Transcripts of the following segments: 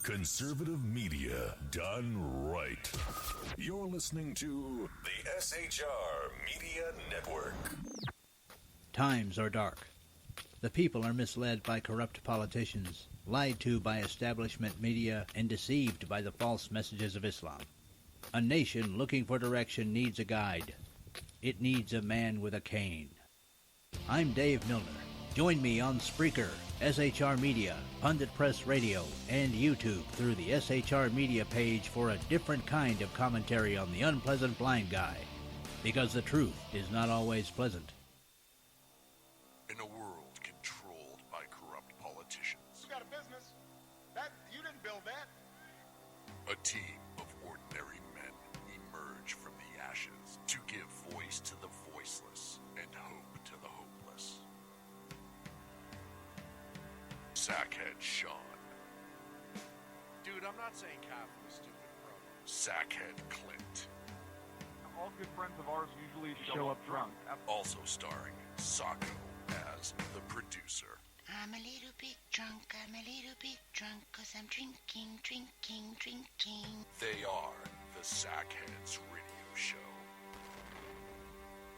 Conservative media done right. You're listening to the SHR Media Network. Times are dark. The people are misled by corrupt politicians, lied to by establishment media, and deceived by the false messages of Islam. A nation looking for direction needs a guide. It needs a man with a cane. I'm Dave Milner. Join me on Spreaker, SHR Media, Pundit Press Radio, and YouTube through the SHR Media page for a different kind of commentary on the unpleasant blind guy. Because the truth is not always pleasant. In a world controlled by corrupt politicians. You got a business. You didn't build that. A team of ordinary men emerge from the ashes to give voice to the voiceless and hope to the hopeless. Sackhead Sean. Dude, I'm not saying Catholic is stupid, bro. Sackhead Clint. All good friends of ours usually show up drunk. Also starring Sacco as the producer. I'm a little bit drunk, 'cause I'm drinking. They are the Sackheads Radio Show.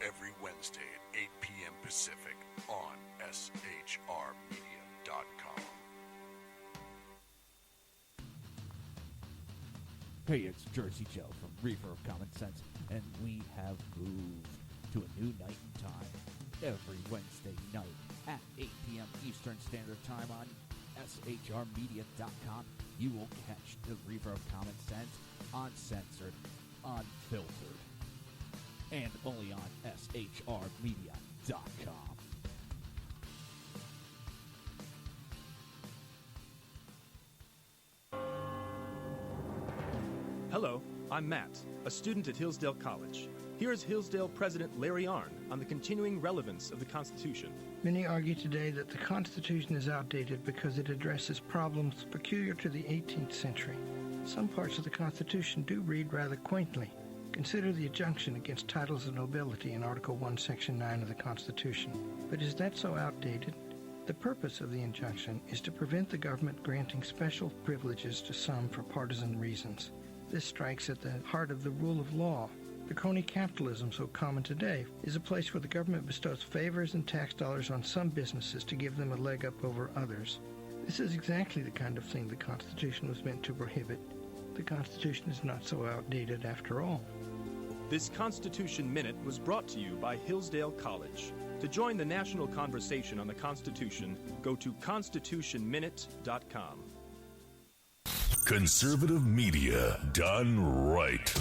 Every Wednesday at 8 p.m. Pacific on shrmedia.com. Hey, it's Jersey Joe from Reaver of Common Sense, and we have moved to a new night and time. Every Wednesday night at 8 p.m. Eastern Standard Time on shrmedia.com, you will catch the Reaver of Common Sense uncensored, unfiltered, and only on shrmedia.com. Hello, I'm Matt, a student at Hillsdale College. Here is Hillsdale President Larry Arnn on the continuing relevance of the Constitution. Many argue today that the Constitution is outdated because it addresses problems peculiar to the 18th century. Some parts of the Constitution do read rather quaintly. Consider the injunction against titles of nobility in Article 1, Section 9 of the Constitution. But is that so outdated? The purpose of the injunction is to prevent the government granting special privileges to some for partisan reasons. This strikes at the heart of the rule of law. The crony capitalism so common today is a place where the government bestows favors and tax dollars on some businesses to give them a leg up over others. This is exactly the kind of thing the Constitution was meant to prohibit. The Constitution is not so outdated after all. This Constitution Minute was brought to you by Hillsdale College. To join the national conversation on the Constitution, go to constitutionminute.com. Conservative media done right.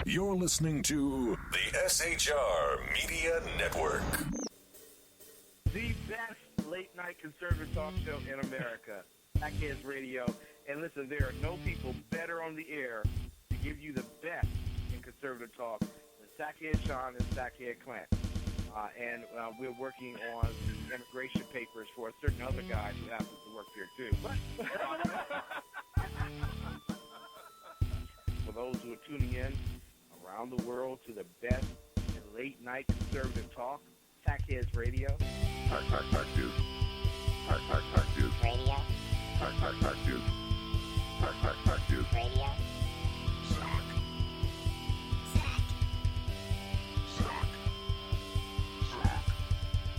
You're listening to the SHR Media Network. The best late-night conservative talk show in America, Sackheads Radio. And listen, there are no people better on the air to give you the best in conservative talk than Sackhead Sean and Sackhead Clint. And we're working on the immigration papers for a certain other guy who happens to work here, too. For those who are tuning in around the world to the best in late-night conservative talk, Sackheads Radio. Dude. Radio. Dude. Radio.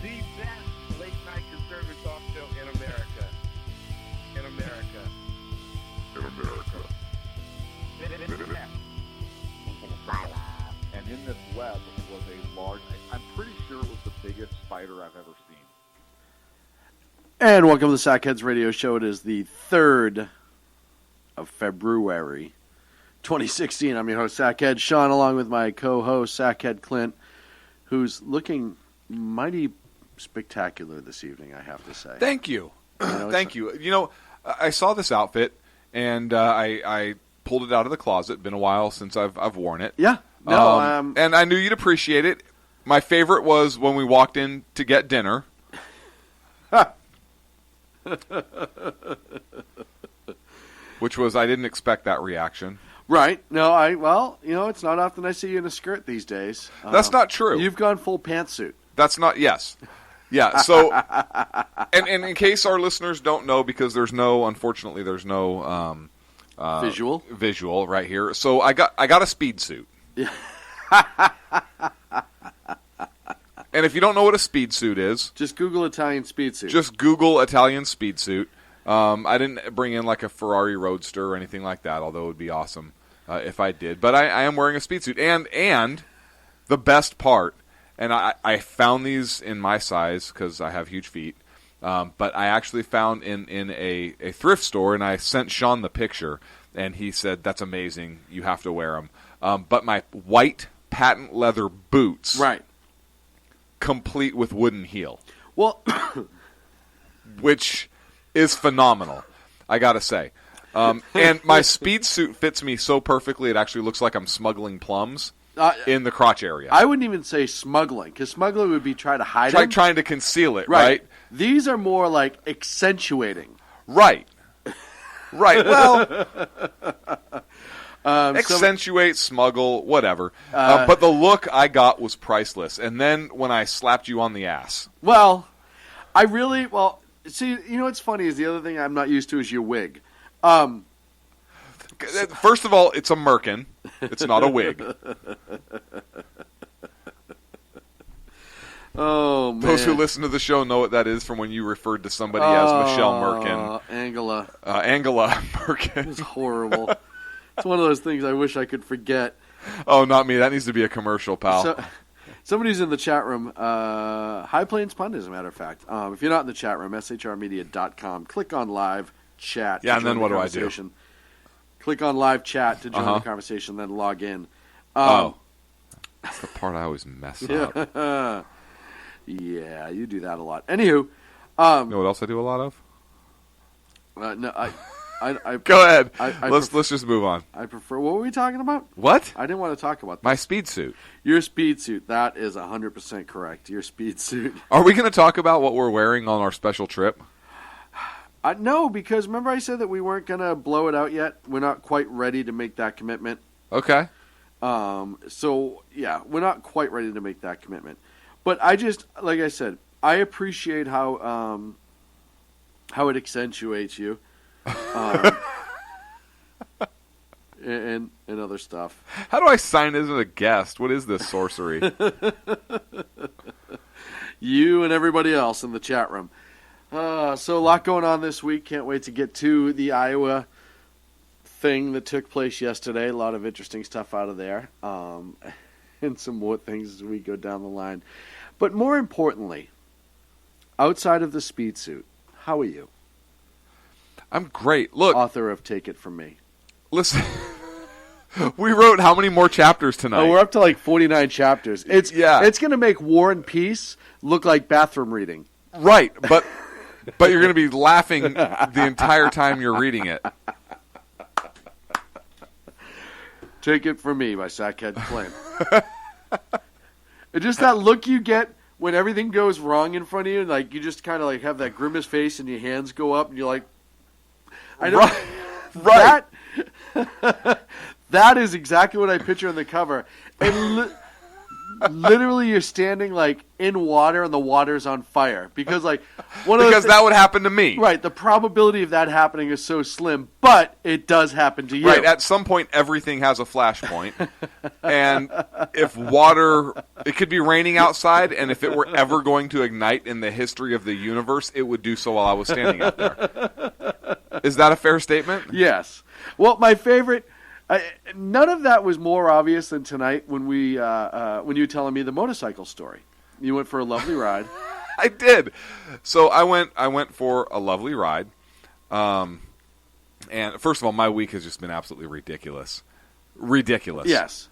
The best late-night conservative talk show in America. And in this web was a large, I'm pretty sure it was the biggest spider I've ever seen. And welcome to the Sackheads Radio Show. It is the 3rd of February, 2016. I'm your host, Sackhead Sean, along with my co-host, Sackhead Clint, who's looking mighty spectacular this evening, I have to say. Thank you. Thank you. You know, I saw this outfit, and I pulled it out of the closet. Been a while since I've worn it. Yeah. No, and I knew you'd appreciate it. My favorite was when we walked in to get dinner. Which was, I didn't expect that reaction. Right. No, it's not often I see you in a skirt these days. That's not true. You've gone full pantsuit. That's not, yes. Yeah, so, and in case our listeners don't know, because unfortunately there's no visual right here. So I got a speed suit. Yeah. And if you don't know what a speed suit is, just Google Italian speed suit. Just Google Italian speed suit. I didn't bring in like a Ferrari Roadster or anything like that, although it would be awesome if I did. But I am wearing a speed suit. And the best part, and I found these in my size because I have huge feet, but I actually found in a thrift store, and I sent Sean the picture, and he said, that's amazing, you have to wear them. But my white patent leather boots, right, complete with wooden heel. Well, which is phenomenal, I gotta say. And my speed suit fits me so perfectly, it actually looks like I'm smuggling plums in the crotch area. I wouldn't even say smuggling, because smuggling would be trying to hide it. Trying to conceal it, right? These are more like accentuating. Right. Well, accentuate, smuggle, whatever. But the look I got was priceless. And then when I slapped you on the ass. Well, see, you know what's funny is the other thing I'm not used to is your wig. First of all, it's a merkin. It's not a wig. Oh, man. Those who listen to the show know what that is from when you referred to somebody as Michelle Merkin. Angela. Angela Merkin. It's horrible. It's one of those things I wish I could forget. Oh, not me. That needs to be a commercial, pal. Somebody's in the chat room. High Plains Pundit, as a matter of fact. If you're not in the chat room, shrmedia.com. Click on live chat. Yeah, and then what do I do? Click on live chat to join the conversation, then log in. That's the part I always mess up. Yeah, you do that a lot. Anywho, you know what else I do a lot of? No, I go ahead. Let's just move on. I prefer. What were we talking about? What? I didn't want to talk about that. My speed suit. Your speed suit. That is 100% correct. Your speed suit. Are we going to talk about what we're wearing on our special trip? No, because remember I said that we weren't going to blow it out yet. We're not quite ready to make that commitment. Okay. So yeah, we're not quite ready to make that commitment. But I just, like I said, I appreciate how it accentuates you, and other stuff. How do I sign as a guest? What is this sorcery? You and everybody else in the chat room. So a lot going on this week. Can't wait to get to the Iowa thing that took place yesterday. A lot of interesting stuff out of there, and some more things as we go down the line. But more importantly, outside of the speed suit, how are you? I'm great. Look, author of Take It From Me. Listen, we wrote how many more chapters tonight? Oh, we're up to like 49 chapters. It's going to make War and Peace look like bathroom reading. Right, but you're going to be laughing the entire time you're reading it. Take It From Me by Sackhead Flynn. It's just that look you get when everything goes wrong in front of you, and like you just kind of like have that grimace face, and your hands go up, and you're like, I know, right. That is exactly what I picture on the cover, and literally you're standing like in water, and the water's on fire because like that would happen to me. Right, the probability of that happening is so slim, but it does happen to you. Right, at some point everything has a flashpoint, and if water, it could be raining outside, and if it were ever going to ignite in the history of the universe, it would do so while I was standing out there. Is that a fair statement? Yes. Well, my favorite. None of that was more obvious than tonight when you were telling me the motorcycle story. You went for a lovely ride. I did. So I went for a lovely ride. And first of all, my week has just been absolutely ridiculous. Ridiculous. Yes.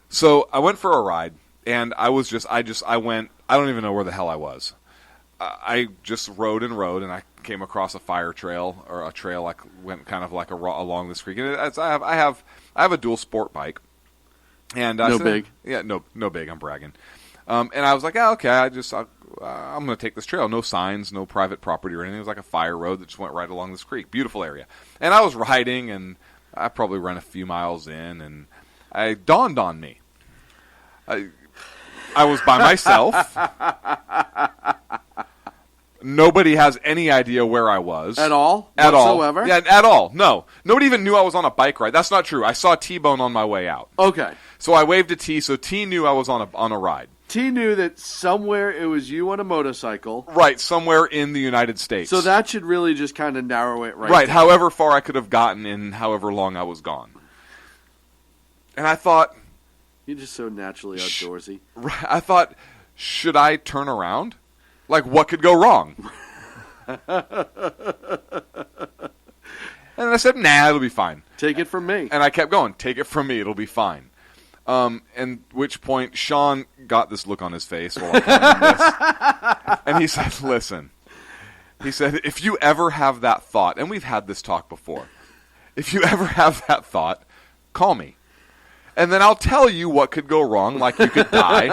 So I went for a ride, and I went, I don't even know where the hell I was. I just rode, and I came across a fire trail, or a trail like went kind of like along this creek. And I have a dual sport bike, and no big. Yeah, no big. I'm bragging. And I was like, okay, I'm going to take this trail. No signs, no private property or anything. It was like a fire road that just went right along this creek. Beautiful area. And I was riding, and I probably ran a few miles in, and it dawned on me. I was by myself. Nobody has any idea where I was. At all? At Whatsoever? all. Yeah, at all. No. Nobody even knew I was on a bike ride. That's not true. I saw T-Bone on my way out. Okay. So I waved to T, so T knew I was on a ride. T knew that somewhere it was you on a motorcycle. Right, somewhere in the United States. So that should really just kind of narrow it right Right, down. however far I could have gotten in however long I was gone. And I thought... You're just so naturally outdoorsy. I thought, should I turn around? Like, what could go wrong? And I said, nah, it'll be fine. Take it from me. And I kept going, take it from me, it'll be fine. And which point, Sean got this look on his face while I'm telling him this. And he said, listen. He said, if you ever have that thought, and we've had this talk before, if you ever have that thought, call me. And then I'll tell you what could go wrong, like you could die,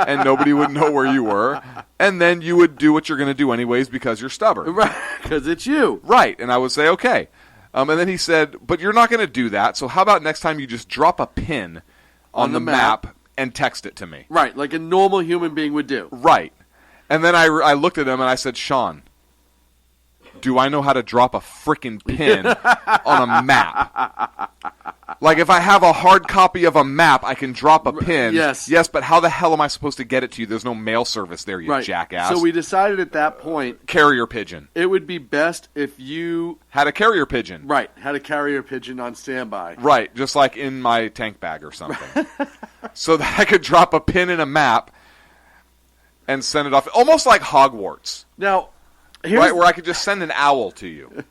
and nobody would know where you were, and then you would do what you're going to do anyways because you're stubborn. Right, because it's you. Right, and I would say, okay. And then he said, but you're not going to do that, so how about next time you just drop a pin on the map and text it to me? Right, like a normal human being would do. Right. And then I looked at him and I said, Sean, do I know how to drop a frickin' pin on a map? Like, if I have a hard copy of a map, I can drop a pin. Yes. Yes, but how the hell am I supposed to get it to you? There's no mail service there, you jackass. So we decided at that point... Carrier pigeon. It would be best if you... Had a carrier pigeon. Right, had a carrier pigeon on standby. Right, just like in my tank bag or something. So that I could drop a pin in a map and send it off. Almost like Hogwarts. Now... Right, where I could just send an owl to you.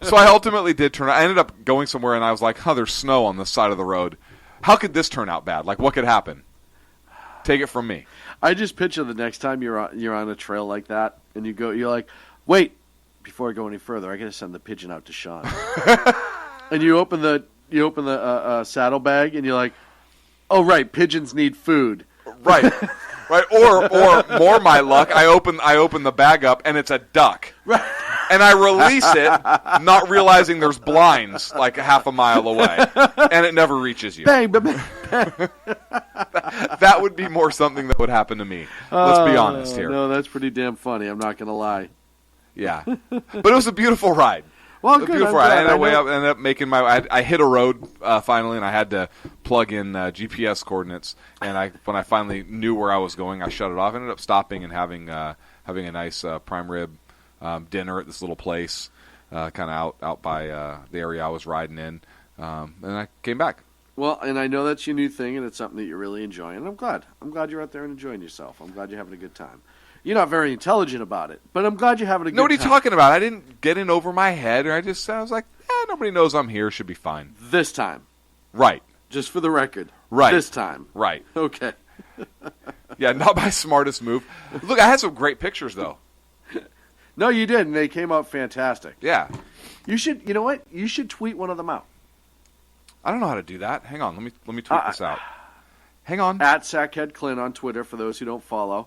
So I ultimately did turn out. I ended up going somewhere, and I was like, there's snow on the side of the road. How could this turn out bad? Like, what could happen? Take it from me. I just picture the next time you're on a trail like that, and you're like, wait, before I go any further, I got to send the pigeon out to Sean. And you open the saddlebag, and you're like, oh, right, pigeons need food. Right. Right, or more my luck, I open the bag up and it's a duck. Right. And I release it, not realizing there's blinds like a half a mile away, and it never reaches you. Bang, bang, bang. That would be more something that would happen to me. Let's be honest here. No, that's pretty damn funny. I'm not going to lie. Yeah, but it was a beautiful ride. Well, good. Beautiful ride. I ended up making I hit a road finally, and I had to plug in GPS coordinates. And when I finally knew where I was going, I shut it off. I ended up stopping and having a nice prime rib dinner at this little place, kind of out by the area I was riding in. And I came back. Well, and I know that's your new thing, and it's something that you're really enjoying. And I'm glad. I'm glad you're out there and enjoying yourself. I'm glad you're having a good time. You're not very intelligent about it, but I'm glad you're having a good time. What are you talking about? I didn't get in over my head, or I was like, nobody knows I'm here. Should be fine. This time. Right. Just for the record. Right. This time. Right. Okay. Yeah, not my smartest move. Look, I had some great pictures, though. No, you did, and they came out fantastic. Yeah. You know what? You should tweet one of them out. I don't know how to do that. Hang on, let me tweet this out. Hang on. At SackheadClint on Twitter, for those who don't follow.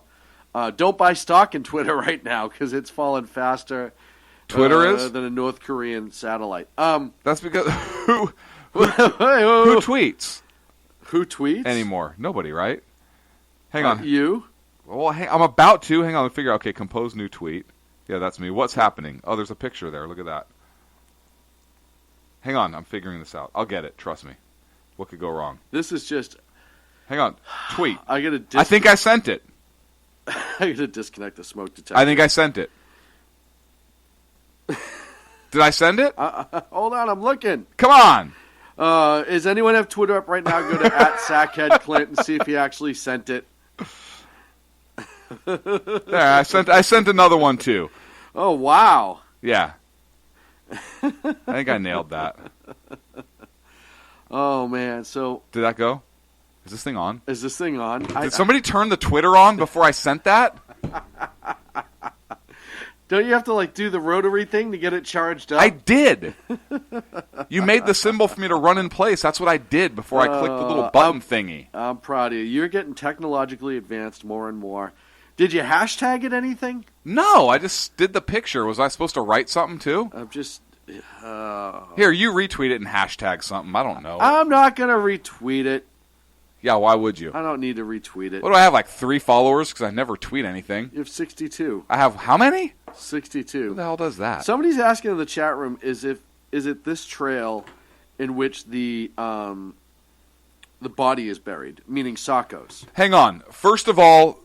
Don't buy stock in Twitter right now, because it's falling faster Twitter is? than a North Korean satellite. That's because... Who tweets? Who tweets? Anymore. Nobody, right? Hang on. You? Well, I'm about to. Hang on, let me figure out. Okay, compose new tweet. Yeah, that's me. What's happening? Oh, there's a picture there. Look at that. Hang on, I'm figuring this out. I'll get it. Trust me. What could go wrong? This is just... Hang on. Tweet. I think I sent it. I gotta disconnect the smoke detector. I think I sent it. Did I send it? Hold on, I'm looking. Come on. Does anyone have Twitter up right now? Go to @SackheadClint and see if he actually sent it. There, I sent another one too. Oh wow. Yeah. I think I nailed that. Oh man, so did that go? Is this thing on? Is this thing on? Did somebody turn the Twitter on before I sent that? Don't you have to do the rotary thing to get it charged up? I did. You made the symbol for me to run in place. That's what I did before I clicked the little button thingy. I'm proud of you. You're getting technologically advanced more and more. Did you hashtag it anything? No, I just did the picture. Was I supposed to write something too? I'm just... Here, you retweet it and hashtag something. I don't know. I'm not going to retweet it. Yeah, why would you? I don't need to retweet it. What do I have, like 3 followers? Because I never tweet anything. You have 62. I have how many? 62. Who the hell does that? Somebody's asking in the chat room, is it this trail in which the body is buried, meaning Sacco's? Hang on. First of all,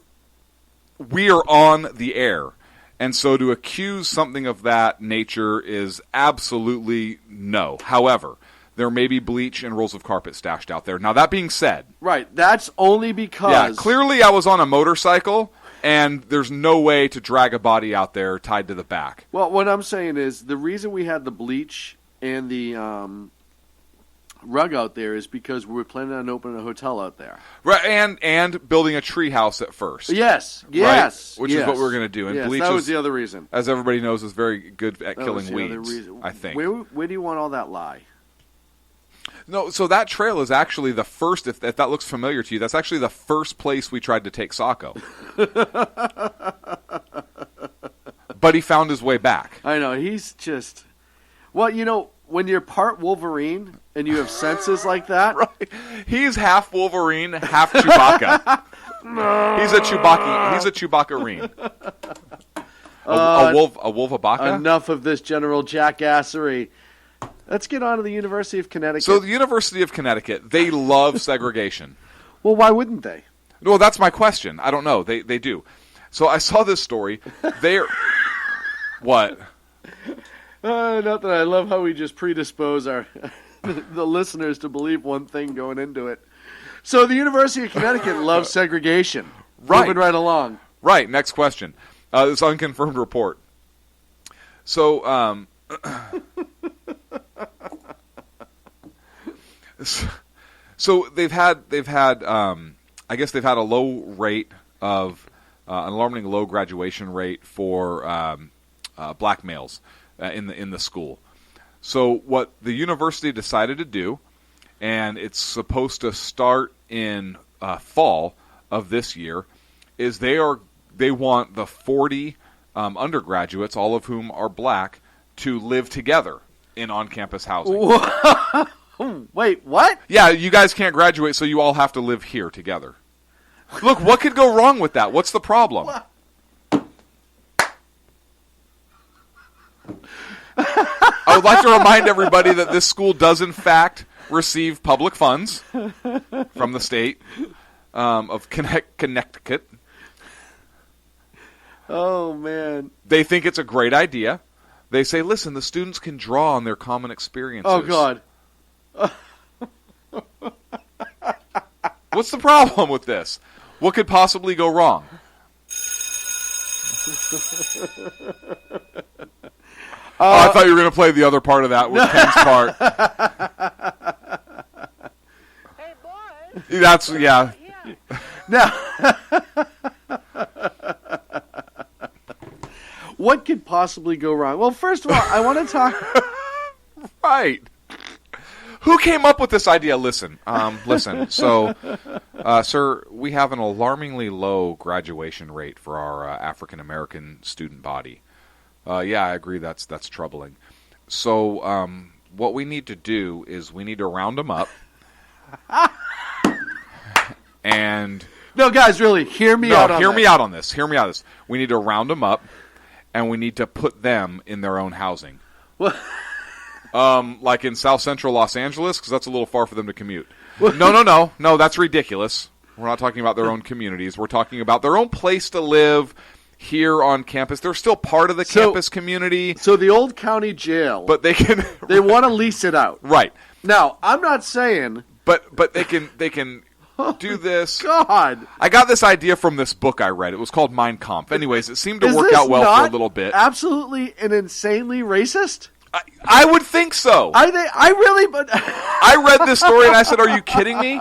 we are on the air. And so to accuse something of that nature is absolutely no. However, there may be bleach and rolls of carpet stashed out there. Now, that being said... Right, that's only because... Yeah, clearly I was on a motorcycle, and there's no way to drag a body out there tied to the back. Well, what I'm saying is the reason we had the bleach and the rug out there is because we were planning on opening a hotel out there. Right, and building a tree house at first. Yes. Right? Which is what we were going to do. And yes, bleach that was the other reason. As everybody knows, is very good at that killing was the weeds, other reason. I think. Where do you want all that lie? No, so that trail is actually the first, if that looks familiar to you, that's actually the first place we tried to take Sacco. But he found his way back. I know, he's just... Well, you know, when you're part Wolverine and you have senses like that... Right. He's half Wolverine, half Chewbacca. He's a Chewbacca-rine. A Wolf-a-Bacca? Enough of this general jackassery. Let's get on to the University of Connecticut. So the University of Connecticut, they love segregation. Well, why wouldn't they? Well, that's my question. I don't know. They do. So I saw this story. They're... What? Not that I love how we just predispose our the listeners to believe one thing going into it. So the University of Connecticut loves segregation. Right. Moving right along. Right. Next question. This unconfirmed report. So, so they've had. I guess they've had a low rate of an alarming low graduation rate for black males in the school. So what the university decided to do, and it's supposed to start in fall of this year, is they want the 40 undergraduates, all of whom are black, to live together in on-campus housing. Wait, what? Yeah, you guys can't graduate, so you all have to live here together. Look, what could go wrong with that? What's the problem? I would like to remind everybody that this school does, in fact, receive public funds from the state of Connecticut. Oh, man. They think it's a great idea. They say, listen, the students can draw on their common experiences. Oh, God. What's the problem with this? What could possibly go wrong? I thought you were going to play the other part of that with Ken's part. Hey, boys. That's, yeah. Now, what could possibly go wrong? Well, first of all, I want to talk... Right. Who came up with this idea? Listen. So, sir, we have an alarmingly low graduation rate for our African-American student body. Yeah, I agree. That's troubling. So, what we need to do is we need to round them up. And no, guys, really, hear me out on this. Hear me out on this. We need to round them up, and we need to put them in their own housing. What? Like in South Central Los Angeles, because that's a little far for them to commute. No, that's ridiculous. We're not talking about their own communities. We're talking about their own place to live here on campus. They're still part of the campus community. So the old county jail, but they can they want to lease it out. Right. Now, I'm not saying, but they can do this. God, I got this idea from this book I read. It was called Mein Kampf. Anyways, it seemed to work out well for a little bit. Absolutely and insanely racist. I would think so. I really, but I read this story and I said, "Are you kidding me?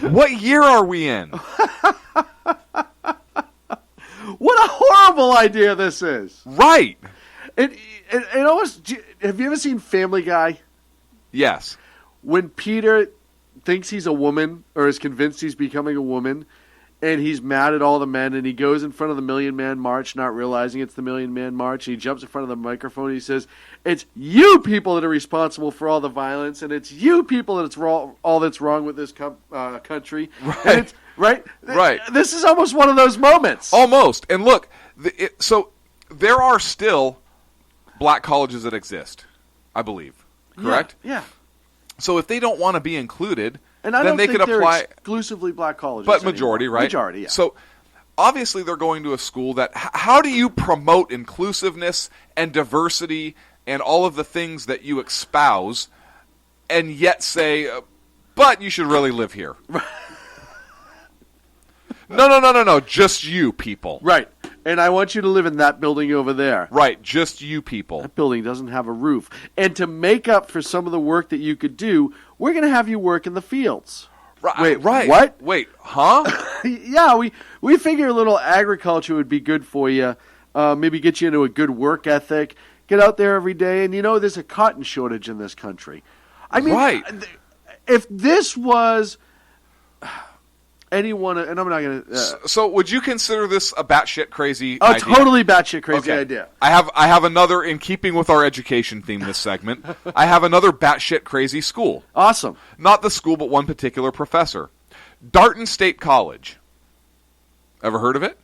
What year are we in?" What a horrible idea this is. Right. It almost. Have you ever seen Family Guy? Yes. When Peter thinks he's a woman or is convinced he's becoming a woman, and he's mad at all the men, and he goes in front of the Million Man March, not realizing it's the Million Man March, and he jumps in front of the microphone, and he says, it's you people that are responsible for all the violence, and it's you people that's all that's wrong with this country. Right. And it's, right? Right. This is almost one of those moments. Almost. And look, so there are still black colleges that exist, I believe. Correct? Yeah. So if they don't want to be included, And I then don't they think could they're apply exclusively black colleges but majority, anymore. right? Majority, yeah. So obviously they're going to a school that how do you promote inclusiveness and diversity and all of the things that you espouse and yet say but you should really live here. No, just you people. Right. And I want you to live in that building over there. Right, just you people. That building doesn't have a roof. And to make up for some of the work that you could do, we're going to have you work in the fields. Right. Right. What? Wait, huh? Yeah, we figure a little agriculture would be good for you. Maybe get you into a good work ethic. Get out there every day. And there's a cotton shortage in this country. I mean, right. If this was anyone, and I'm not going to... So would you consider this a batshit crazy Oh, idea? totally batshit crazy Okay. idea. I have another, in keeping with our education theme this segment, I have another batshit crazy school. Awesome. Not the school, but one particular professor. Darton State College. Ever heard of it?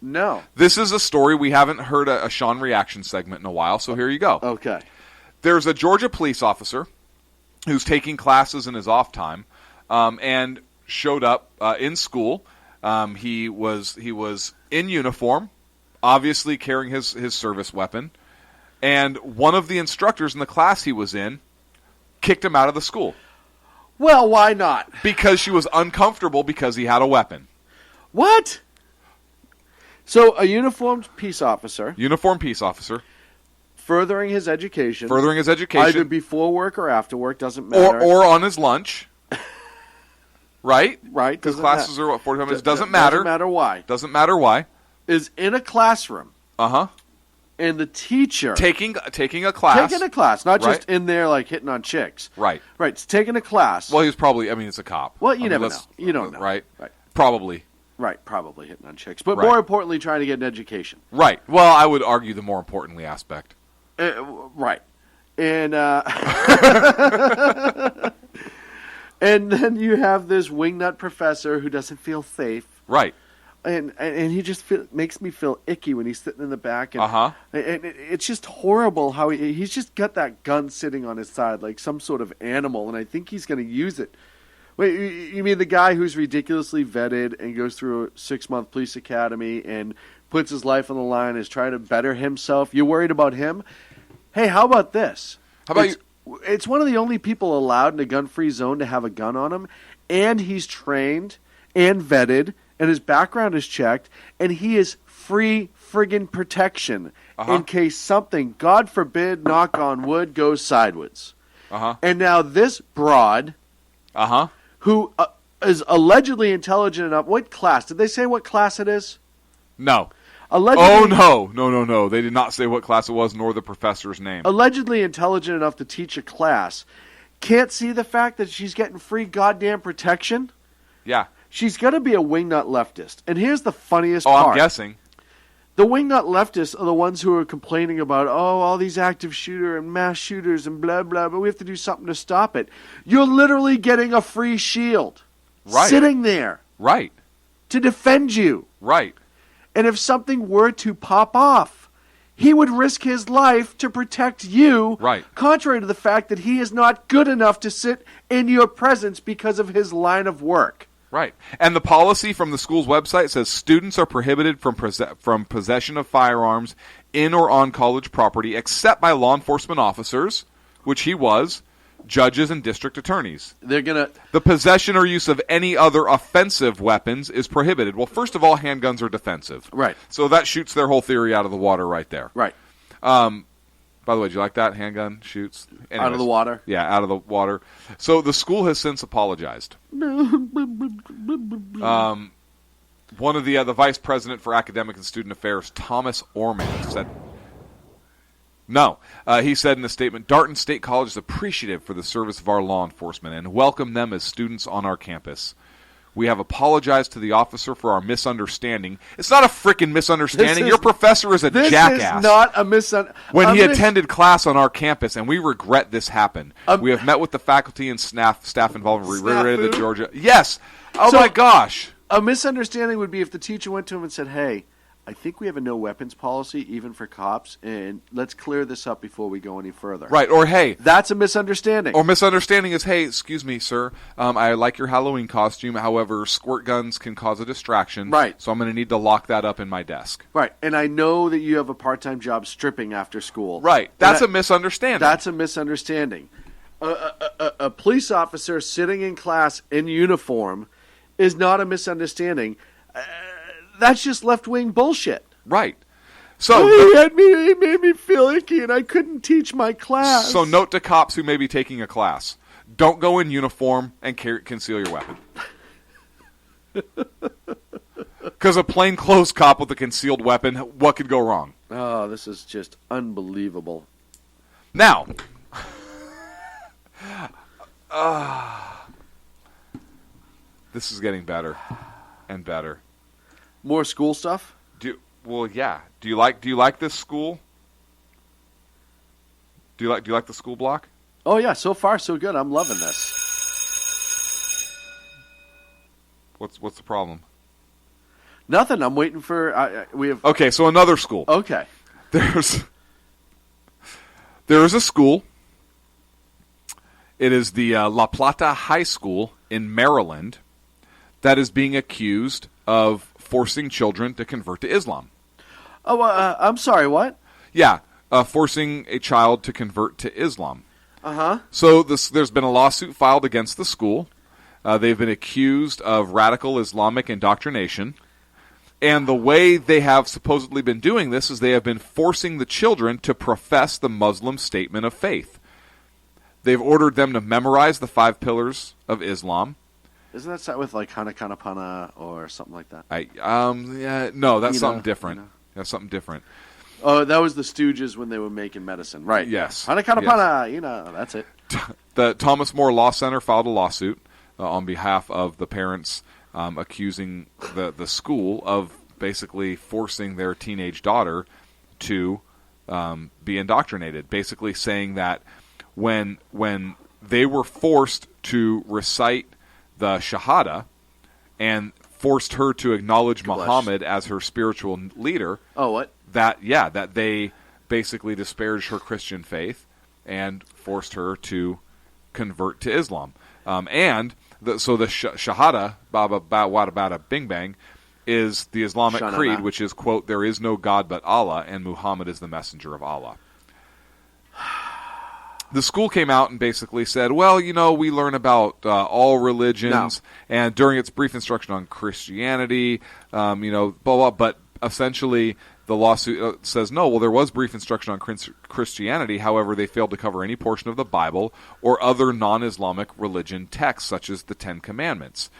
No. This is a story. We haven't heard a Sean reaction segment in a while, so here you go. Okay. There's a Georgia police officer who's taking classes in his off time, and showed up in school. He was in uniform, obviously carrying his service weapon, and one of the instructors in the class he was in kicked him out of the school. Well, why not? Because she was uncomfortable because he had a weapon. What? So a uniformed peace officer. Furthering his education. Either before work or after work, doesn't matter. Or on his lunch. Right? Right. Because classes are 45 minutes. Doesn't matter. Doesn't matter why. Why. Is in a classroom. Uh-huh. And the teacher... Taking a class. Not just right? in there like hitting on chicks. Right. Right. It's taking a class. Well, he was probably... it's a cop. Well, you never know. You don't know. Right. Right. Probably. Right. Probably hitting on chicks. But Right. more importantly, trying to get an education. Right. Well, I would argue the more importantly aspect. Right. And and then you have this wingnut professor who doesn't feel safe. Right. And he just makes me feel icky when he's sitting in the back. And, Uh-huh. and it's just horrible how he's just got that gun sitting on his side like some sort of animal, and I think he's going to use it. Wait, you mean the guy who's ridiculously vetted and goes through a 6-month police academy and puts his life on the line, is trying to better himself? You're worried about him? Hey, how about this? How about It's one of the only people allowed in a gun-free zone to have a gun on him, and he's trained and vetted, and his background is checked, and he is free friggin' protection in case something, God forbid, knock on wood, goes sideways. Uh-huh. And now this broad, who is allegedly intelligent enough, what class? Did they say what class it is? No. Allegedly, No. They did not say what class it was, nor the professor's name. Allegedly intelligent enough to teach a class, can't see the fact that she's getting free goddamn protection? Yeah. She's going to be a wingnut leftist. And here's the funniest part. I'm guessing. The wingnut leftists are the ones who are complaining about, all these active shooter and mass shooters and blah, blah, but we have to do something to stop it. You're literally getting a free shield. Right. Sitting there. Right. To defend you. Right. And if something were to pop off, he would risk his life to protect you, right, contrary to the fact that he is not good enough to sit in your presence because of his line of work. Right. And the policy from the school's website says students are prohibited from possession of firearms in or on college property except by law enforcement officers, which he was, judges and district attorneys. The possession or use of any other offensive weapons is prohibited. Well, first of all, handguns are defensive. Right. So that shoots their whole theory out of the water right there. Right. By the way, do you like that? Handgun shoots? Anyways, out of the water? Yeah, out of the water. So the school has since apologized. One of the vice president for academic and student affairs, Thomas Orman, said... No. He said in a statement, Darton State College is appreciative for the service of our law enforcement and welcome them as students on our campus. We have apologized to the officer for our misunderstanding. It's not a frickin' misunderstanding. Your professor is a jackass. This is not a misunderstanding. When he attended class on our campus, and we regret this happened. We have met with the faculty and staff involved and reiterated the Georgia. Yes. Oh, my gosh. A misunderstanding would be if the teacher went to him and said, hey, I think we have a no weapons policy, even for cops, and let's clear this up before we go any further. Right, or hey. That's a misunderstanding. Or misunderstanding is, hey, excuse me, sir, I like your Halloween costume. However, squirt guns can cause a distraction. Right. So I'm going to need to lock that up in my desk. Right, and I know that you have a part-time job stripping after school. Right, that's a misunderstanding. That's a misunderstanding. A police officer sitting in class in uniform is not a misunderstanding. That's just left-wing bullshit. Right. So he made me feel icky, and I couldn't teach my class. So note to cops who may be taking a class: don't go in uniform and conceal your weapon. Because a plainclothes cop with a concealed weapon, what could go wrong? Oh, this is just unbelievable. Now, this is getting better and better. More school stuff? Yeah. Do you like this school? Do you like the school block? Oh yeah, so far so good. I'm loving this. What's the problem? Nothing. I'm waiting for we have. Okay, so another school. Okay. There is a school. It is the La Plata High School in Maryland that is being accused of forcing children to convert to Islam. Oh, I'm sorry, what? Yeah, forcing a child to convert to Islam. Uh-huh. So there's been a lawsuit filed against the school. They've been accused of radical Islamic indoctrination. And the way they have supposedly been doing this is they have been forcing the children to profess the Muslim statement of faith. They've ordered them to memorize the 5 pillars of Islam. Isn't that set with like Hana Kana Pana or something like that? No, that's something different. That's something different. Oh, that was the Stooges when they were making medicine, right? Yes. Hana Kana Pana, that's it. The Thomas More Law Center filed a lawsuit on behalf of the parents accusing the school of basically forcing their teenage daughter to be indoctrinated, basically saying that when they were forced to recite the Shahada and forced her to acknowledge Muhammad as her spiritual leader. Oh, what? That they basically disparaged her Christian faith and forced her to convert to Islam. So the Shahada, Baba Wada Bada Bing Bang, is the Islamic creed, which is, quote, there is no God but Allah, and Muhammad is the messenger of Allah. The school came out and basically said, well, we learn about all religions, and during its brief instruction on Christianity, blah, blah, but essentially the lawsuit says, no, well, there was brief instruction on Christianity, however, they failed to cover any portion of the Bible or other non-Islamic religion texts, such as the Ten Commandments.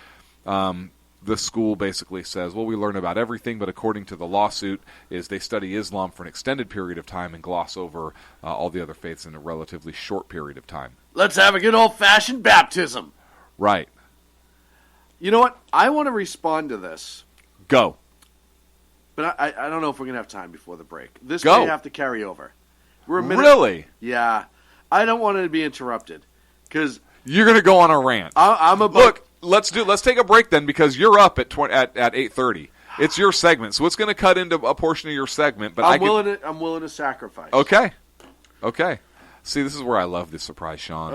The school basically says, well, we learn about everything, but according to the lawsuit, is they study Islam for an extended period of time and gloss over all the other faiths in a relatively short period of time. Let's have a good old-fashioned baptism. Right. You know what? I want to respond to this. Go. But I don't know if we're going to have time before the break. This Go. may have to carry over. We're a minute. Really? Yeah. I don't want it to be interrupted. Because you're going to go on a rant. I'm about... Look. Let's take a break then, because you're up at 8:30. It's your segment, so it's going to cut into a portion of your segment. But I'm willing to sacrifice. Okay. See, this is where I love this surprise, Sean.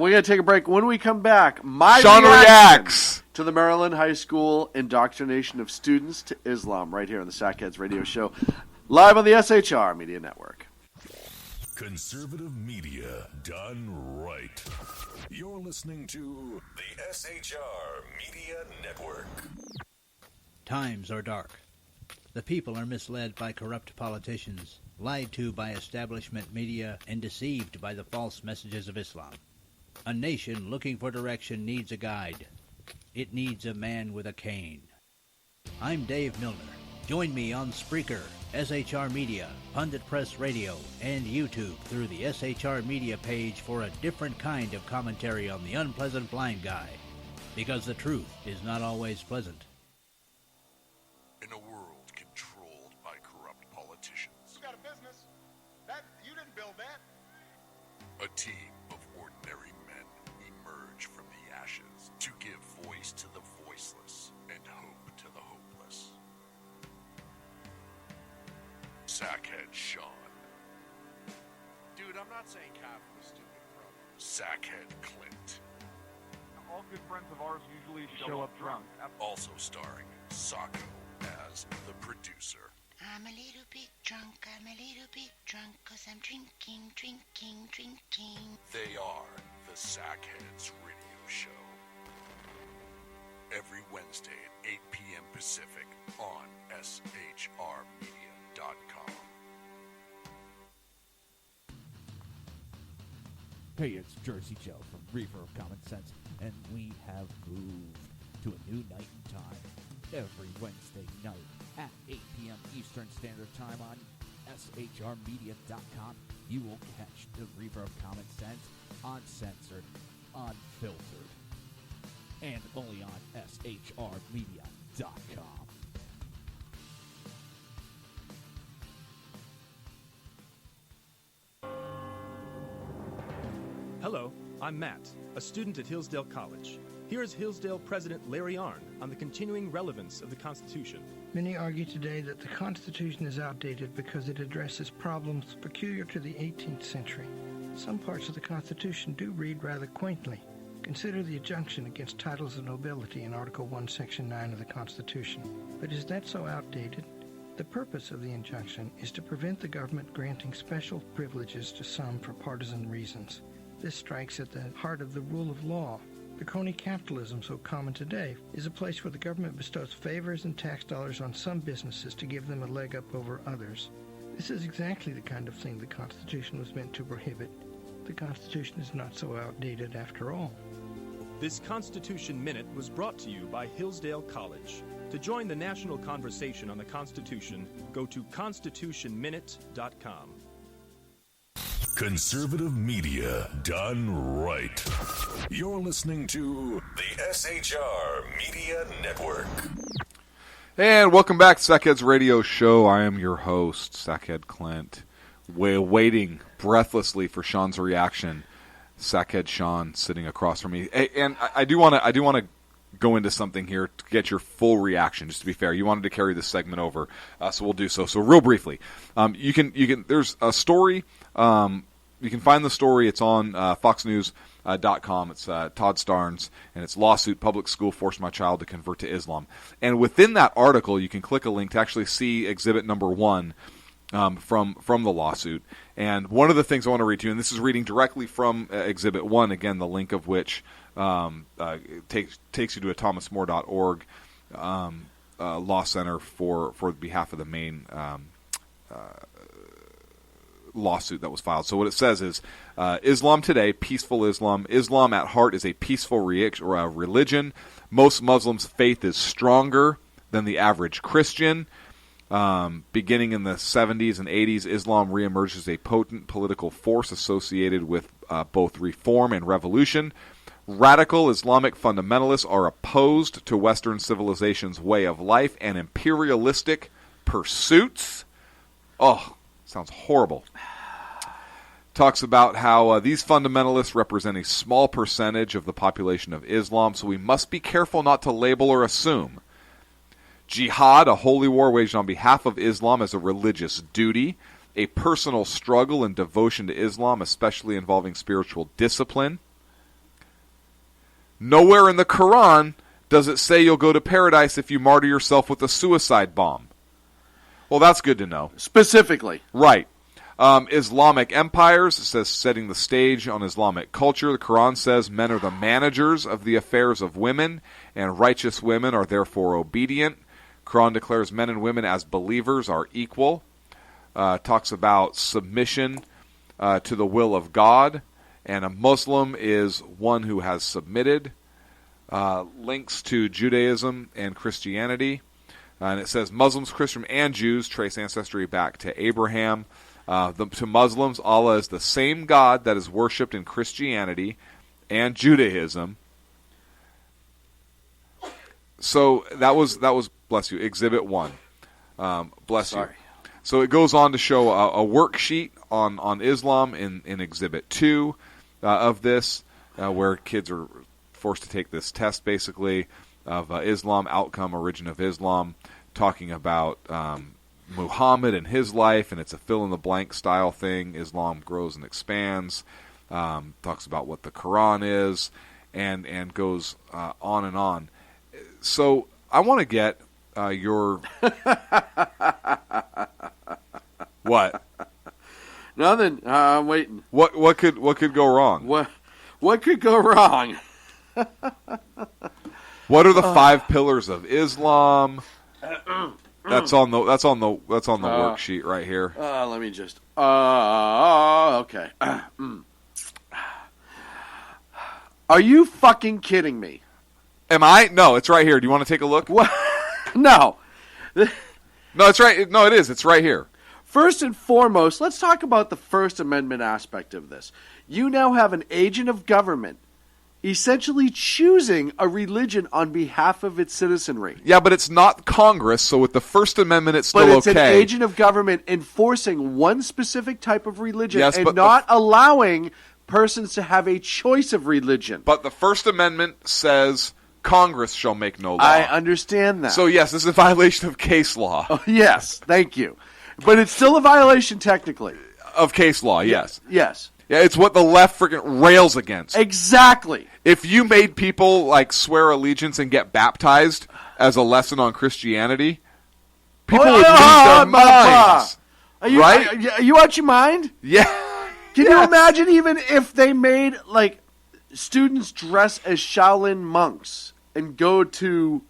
We're going to take a break. When we come back, Sean reacts to the Maryland High School indoctrination of students to Islam, right here on the Sackheads Radio Show, live on the SHR Media Network. Conservative media done right. You're listening to the SHR Media Network. Times are dark. The people are misled by corrupt politicians, lied to by establishment media, and deceived by the false messages of Islam. A nation looking for direction needs a guide. It needs a man with a cane. I'm Dave Milner. Join me on Spreaker, SHR Media, Pundit Press Radio, and YouTube through the SHR Media page for a different kind of commentary on the unpleasant blind guy. because the truth is not always pleasant. In a world controlled by corrupt politicians, You got a business. That you didn't build that. a team of ordinary men emerge from the ashes to give voice to the voiceless and hope to the hopeless. Sackhead Sean, Dude, I'm not saying cow from a stupid pro. Sackhead Clint, All good friends of ours usually show up drunk. also starring Sacco as the producer. I'm a little bit drunk, cause I'm drinking. They are the Sackheads Radio Show. Every Wednesday at 8 p.m. Pacific on shrmedia.com. Hey, it's Jersey Joe from Reaper of Common Sense, and we have moved to a new night and time. Every Wednesday night at 8 p.m. Eastern Standard Time on shrmedia.com, you will catch the Reaper of Common Sense uncensored, unfiltered, and only on shrmedia.com. Hello, I'm Matt, a student at Hillsdale College. Here is Hillsdale President Larry Arnn on the continuing relevance of the Constitution. Many argue today that the Constitution is outdated because it addresses problems peculiar to the 18th century. Some parts of the Constitution do read rather quaintly. Consider the injunction against titles of nobility in Article 1, Section 9 of the Constitution. But is that so outdated? The purpose of the injunction is to prevent the government granting special privileges to some for partisan reasons. This strikes at the heart of the rule of law. The crony capitalism so common today is a place where the government bestows favors and tax dollars on some businesses to give them a leg up over others. This is exactly the kind of thing the Constitution was meant to prohibit. The Constitution is not so outdated after all. This Constitution Minute was brought to you by Hillsdale College. To join the national conversation on the Constitution, go to constitutionminute.com. Conservative media done right. You're listening to the SHR Media Network. And welcome back to Sackhead's Radio Show. I am your host, Sackhead Clint. Waiting breathlessly for Sean's reaction. Sackhead Sean sitting across from me. And I do want to go into something here to get your full reaction. Just to be fair, you wanted to carry this segment over, so we'll do so. So real briefly, you can. There's a story. You can find the story. It's on FoxNews.com. It's Todd Starnes, and it's lawsuit: public school forced my child to convert to Islam. And within that article, you can click a link to actually see Exhibit Number 1 from the lawsuit. And one of the things I want to read to you, and this is reading directly from Exhibit 1, again, the link of which takes you to a thomasmore.org law center for behalf of the main lawsuit that was filed. So what it says is, Islam today, peaceful Islam. Islam at heart is a peaceful religion. Most Muslims' faith is stronger than the average Christian. Beginning in the 70s and 80s, Islam reemerged as a potent political force associated with both reform and revolution. Radical Islamic fundamentalists are opposed to Western civilization's way of life and imperialistic pursuits. Oh, sounds horrible. Talks about how these fundamentalists represent a small percentage of the population of Islam, so we must be careful not to label or assume. Jihad, a holy war waged on behalf of Islam as a religious duty, a personal struggle and devotion to Islam, especially involving spiritual discipline. Nowhere in the Quran does it say you'll go to paradise if you martyr yourself with a suicide bomb. Well, that's good to know. Specifically. Right. Islamic empires, it says setting the stage on Islamic culture. The Quran says men are the managers of the affairs of women, and righteous women are therefore obedient. Quran declares men and women as believers are equal. Talks about submission to the will of God, and a Muslim is one who has submitted. Links to Judaism and Christianity. And it says Muslims, Christians, and Jews trace ancestry back to Abraham. To Muslims, Allah is the same God that is worshipped in Christianity and Judaism. So that was bless you, Exhibit 1. Bless you. Sorry. So it goes on to show a worksheet on Islam in Exhibit 2 of this, where kids are forced to take this test, basically, of Islam, outcome, origin of Islam, talking about Muhammad and his life, and it's a fill-in-the-blank style thing. Islam grows and expands, talks about what the Quran is, and goes on and on. So I want to get your... What? Nothing. I'm waiting. What could go wrong? What could go wrong? What are the 5 pillars of Islam? That's on the worksheet right here. Let me just. Okay. Are you fucking kidding me? Am I? No, it's right here. Do you want to take a look? What? No. No, it's right. No, it is. It's right here. First and foremost, let's talk about the First Amendment aspect of this. You now have an agent of government essentially choosing a religion on behalf of its citizenry. Yeah, but it's not Congress, so with the First Amendment, it's still okay. But it's okay. an agent of government enforcing one specific type of religion, yes, and but not allowing persons to have a choice of religion. But the First Amendment says Congress shall make no law. I understand that. So, yes, this is a violation of case law. Oh, yes, thank you. But it's still a violation, technically. Of case law, yes. Yes. Yeah, it's what the left freaking rails against. Exactly. If you made people like swear allegiance and get baptized as a lesson on Christianity, people would lose their minds. Right? Are you out your mind? Yeah. Can you imagine even if they made like students dress as Shaolin monks and go to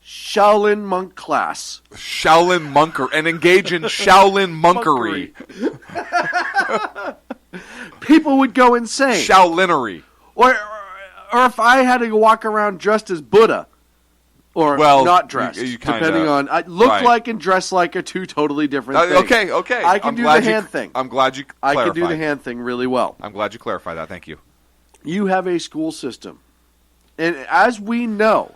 Shaolin monk class? Shaolin monker and engage in Shaolin monkery. People would go insane. Shaolinery. Or if I had to walk around dressed as Buddha, or not dressed, you kinda, depending on look right. like and dress like are two totally different things. Okay. I can do the hand thing. I'm glad you clarified. I can do the hand thing really well. I'm glad you clarified that. Thank you. You have a school system, and as we know,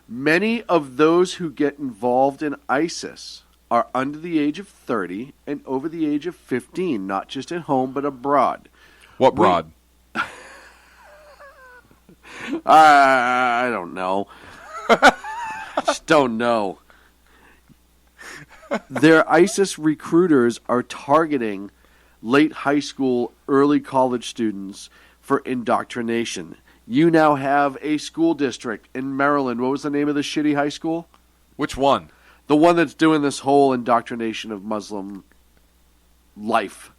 many of those who get involved in ISIS are under the age of 30 and over the age of 15, not just at home but abroad. What broad? I don't know. I just don't know. Their ISIS recruiters are targeting late high school, early college students for indoctrination. You now have a school district in Maryland. What was the name of the shitty high school? Which one? The one that's doing this whole indoctrination of Muslim life.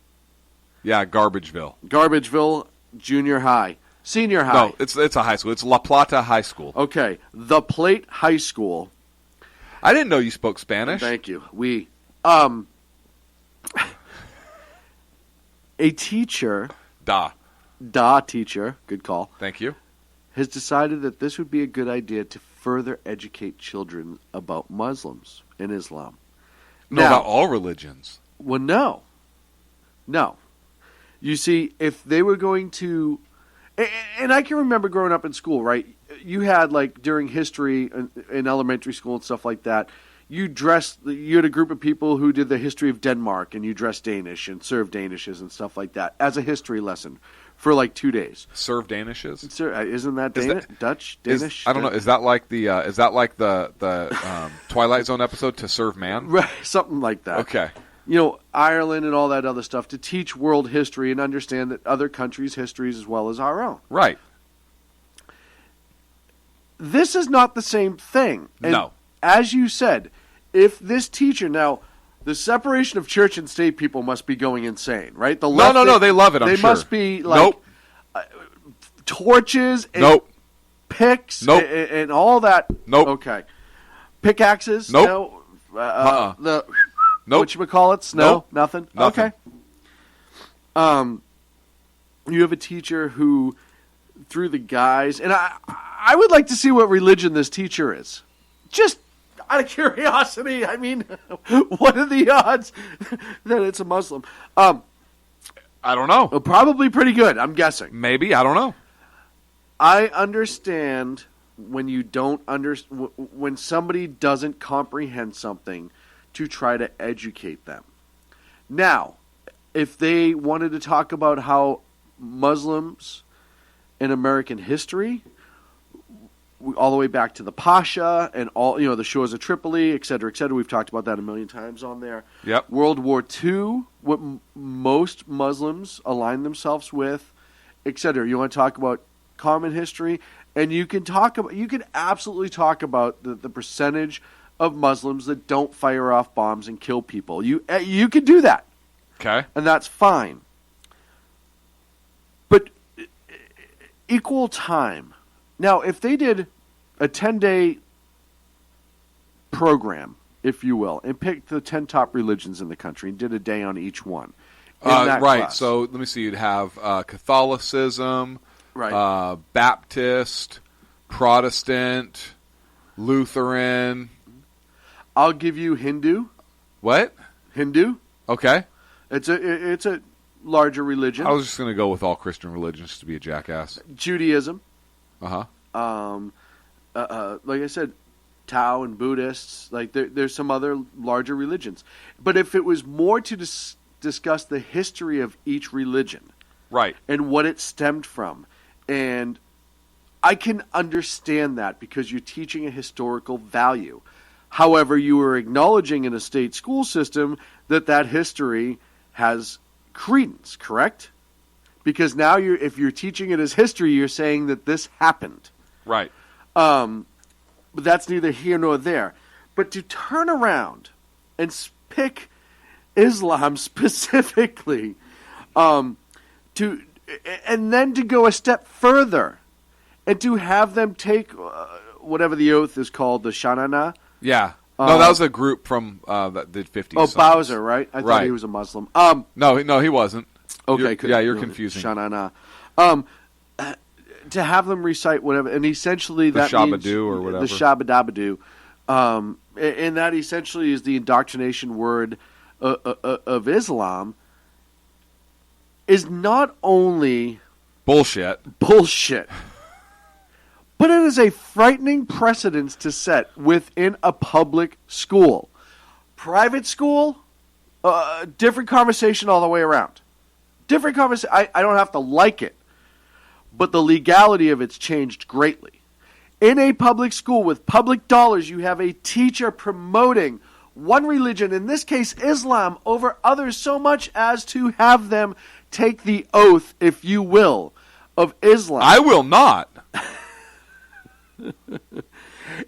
Yeah, Garbageville. Garbageville Junior High. Senior High. No, it's a high school. It's La Plata High School. Okay. The Plate High School. I didn't know you spoke Spanish. Thank you. A teacher. Da teacher. Good call. Thank you. Has decided that this would be a good idea to further educate children about Muslims and Islam. No, about all religions. Well, no. No. You see, if they were going to... And I can remember growing up in school, right? You had, like, during history in elementary school and stuff like that, you had a group of people who did the history of Denmark, and you dressed Danish and served Danishes and stuff like that as a history lesson for, like, 2 days. Serve Danishes? Isn't that Danish? Dutch? Danish? I don't know. Is that like the Twilight Zone episode, To Serve Man? Right, something like that. Okay. You know, Ireland and all that other stuff, to teach world history and understand that other countries' histories as well as our own. Right. This is not the same thing. And no. As you said, if this teacher... Now, the separation of church and state people must be going insane, right? No, they love it, I'm sure. They must be, like, torches and picks and all that. Nope. Okay. Pickaxes? Nope. No. Nope. Whatchamacallits? No? Nope. Nothing? Nothing. Okay. You have a teacher who, through the guise... And I would like to see what religion this teacher is. Just out of curiosity. I mean, what are the odds that it's a Muslim? I don't know. Probably pretty good, I'm guessing. Maybe. I don't know. I understand when you don't when somebody doesn't comprehend something, to try to educate them. Now, if they wanted to talk about how Muslims in American history, all the way back to the Pasha and all, the shores of Tripoli, et cetera, we've talked about that a million times on there. Yep. World War II, what most Muslims align themselves with, et cetera. You want to talk about common history, and you can absolutely talk about the percentage of Muslims that don't fire off bombs and kill people. You can do that. Okay. And that's fine. But equal time. Now, if they did a 10-day program, if you will, and picked the 10 top religions in the country and did a day on each one. Right. Class. So let me see. You'd have Catholicism, right. Baptist, Protestant, Lutheran. I'll give you Hindu. What? Hindu. Okay. It's a larger religion. I was just going to go with all Christian religions to be a jackass. Judaism. Uh-huh. Like I said, Tao and Buddhists. Like there's some other larger religions. But if it was more to discuss the history of each religion, right, and what it stemmed from, and I can understand that because you're teaching a historical value. However, you are acknowledging in a state school system that history has credence, correct? Because now if you're teaching it as history, you're saying that this happened. Right. But that's neither here nor there. But to turn around and pick Islam specifically, and then to go a step further, and to have them take whatever the oath is called, the Shanana. Yeah. No, that was a group from that did 50. Oh, Bowser, right? I thought he was a Muslim. No, he wasn't. Okay, you're confusing. Shanana. To have them recite whatever, and essentially the that Shabadoo means or whatever. The Shabadabadoo, and that essentially is the indoctrination word of Islam. Is not only bullshit, but it is a frightening precedence to set within a public school. Private school, different conversation all the way around. Different conversation. I don't have to like it, but the legality of it's changed greatly. In a public school with public dollars, you have a teacher promoting one religion, in this case Islam, over others so much as to have them take the oath, if you will, of Islam. I will not.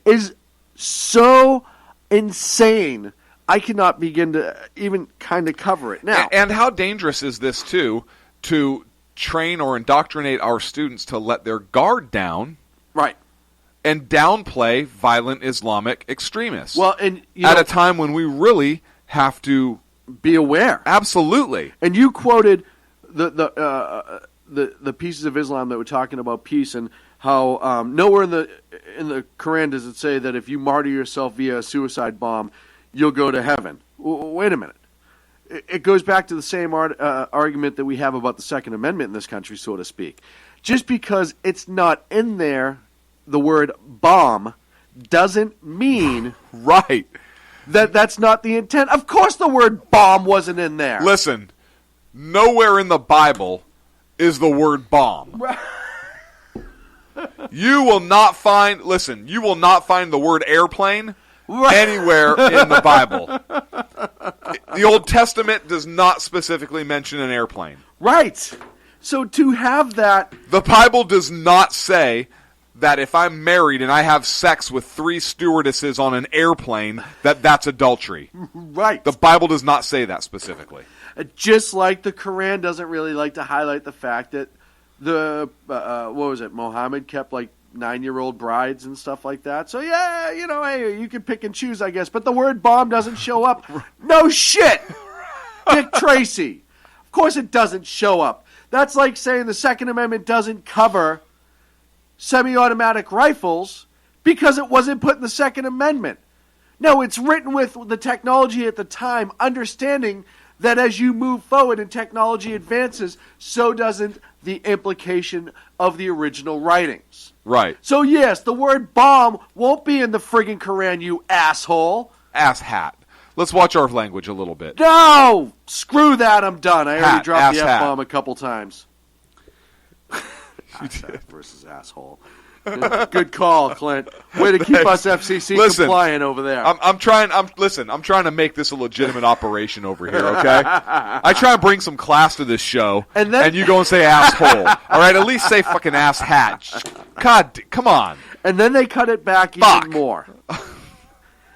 Is so insane. I cannot begin to even kind of cover it now. And how dangerous is this, too, to train or indoctrinate our students to let their guard down, right, and downplay violent Islamic extremists? Well, and at a time when we really have to be aware. Absolutely. And you quoted the pieces of Islam that were talking about peace and how nowhere in the Quran does it say that if you martyr yourself via a suicide bomb, you'll go to heaven. Wait a minute. It goes back to the same argument that we have about the Second Amendment in this country, so to speak. Just because it's not in there, the word bomb, doesn't mean right that's not the intent. Of course the word bomb wasn't in there. Listen, nowhere in the Bible is the word bomb. You will not find the word airplane anywhere in the Bible. The Old Testament does not specifically mention an airplane. Right. So to have that... The Bible does not say that if I'm married and I have sex with 3 stewardesses on an airplane, that's adultery. Right. The Bible does not say that specifically. Just like the Quran doesn't really like to highlight the fact that Muhammad kept like 9-year-old brides and stuff like that. So yeah, hey, you can pick and choose, I guess. But the word bomb doesn't show up. No shit, Dick Tracy. Of course it doesn't show up. That's like saying the Second Amendment doesn't cover semi-automatic rifles because it wasn't put in the Second Amendment. No, it's written with the technology at the time, understanding that as you move forward and technology advances, so doesn't the implication of the original writings. Right. So yes, the word bomb won't be in the friggin' Quran, you asshole. Ass hat. Let's watch our language a little bit. No! Screw that, I'm done. I already dropped the ass hat. F-bomb a couple times. Ass hat versus asshole. Good call, Clint. Way to keep us FCC compliant over there. I'm trying to make this a legitimate operation over here, okay? I try and bring some class to this show, and you go and say asshole. All right, at least say fucking ass hat. God, come on. And then they cut it back even more.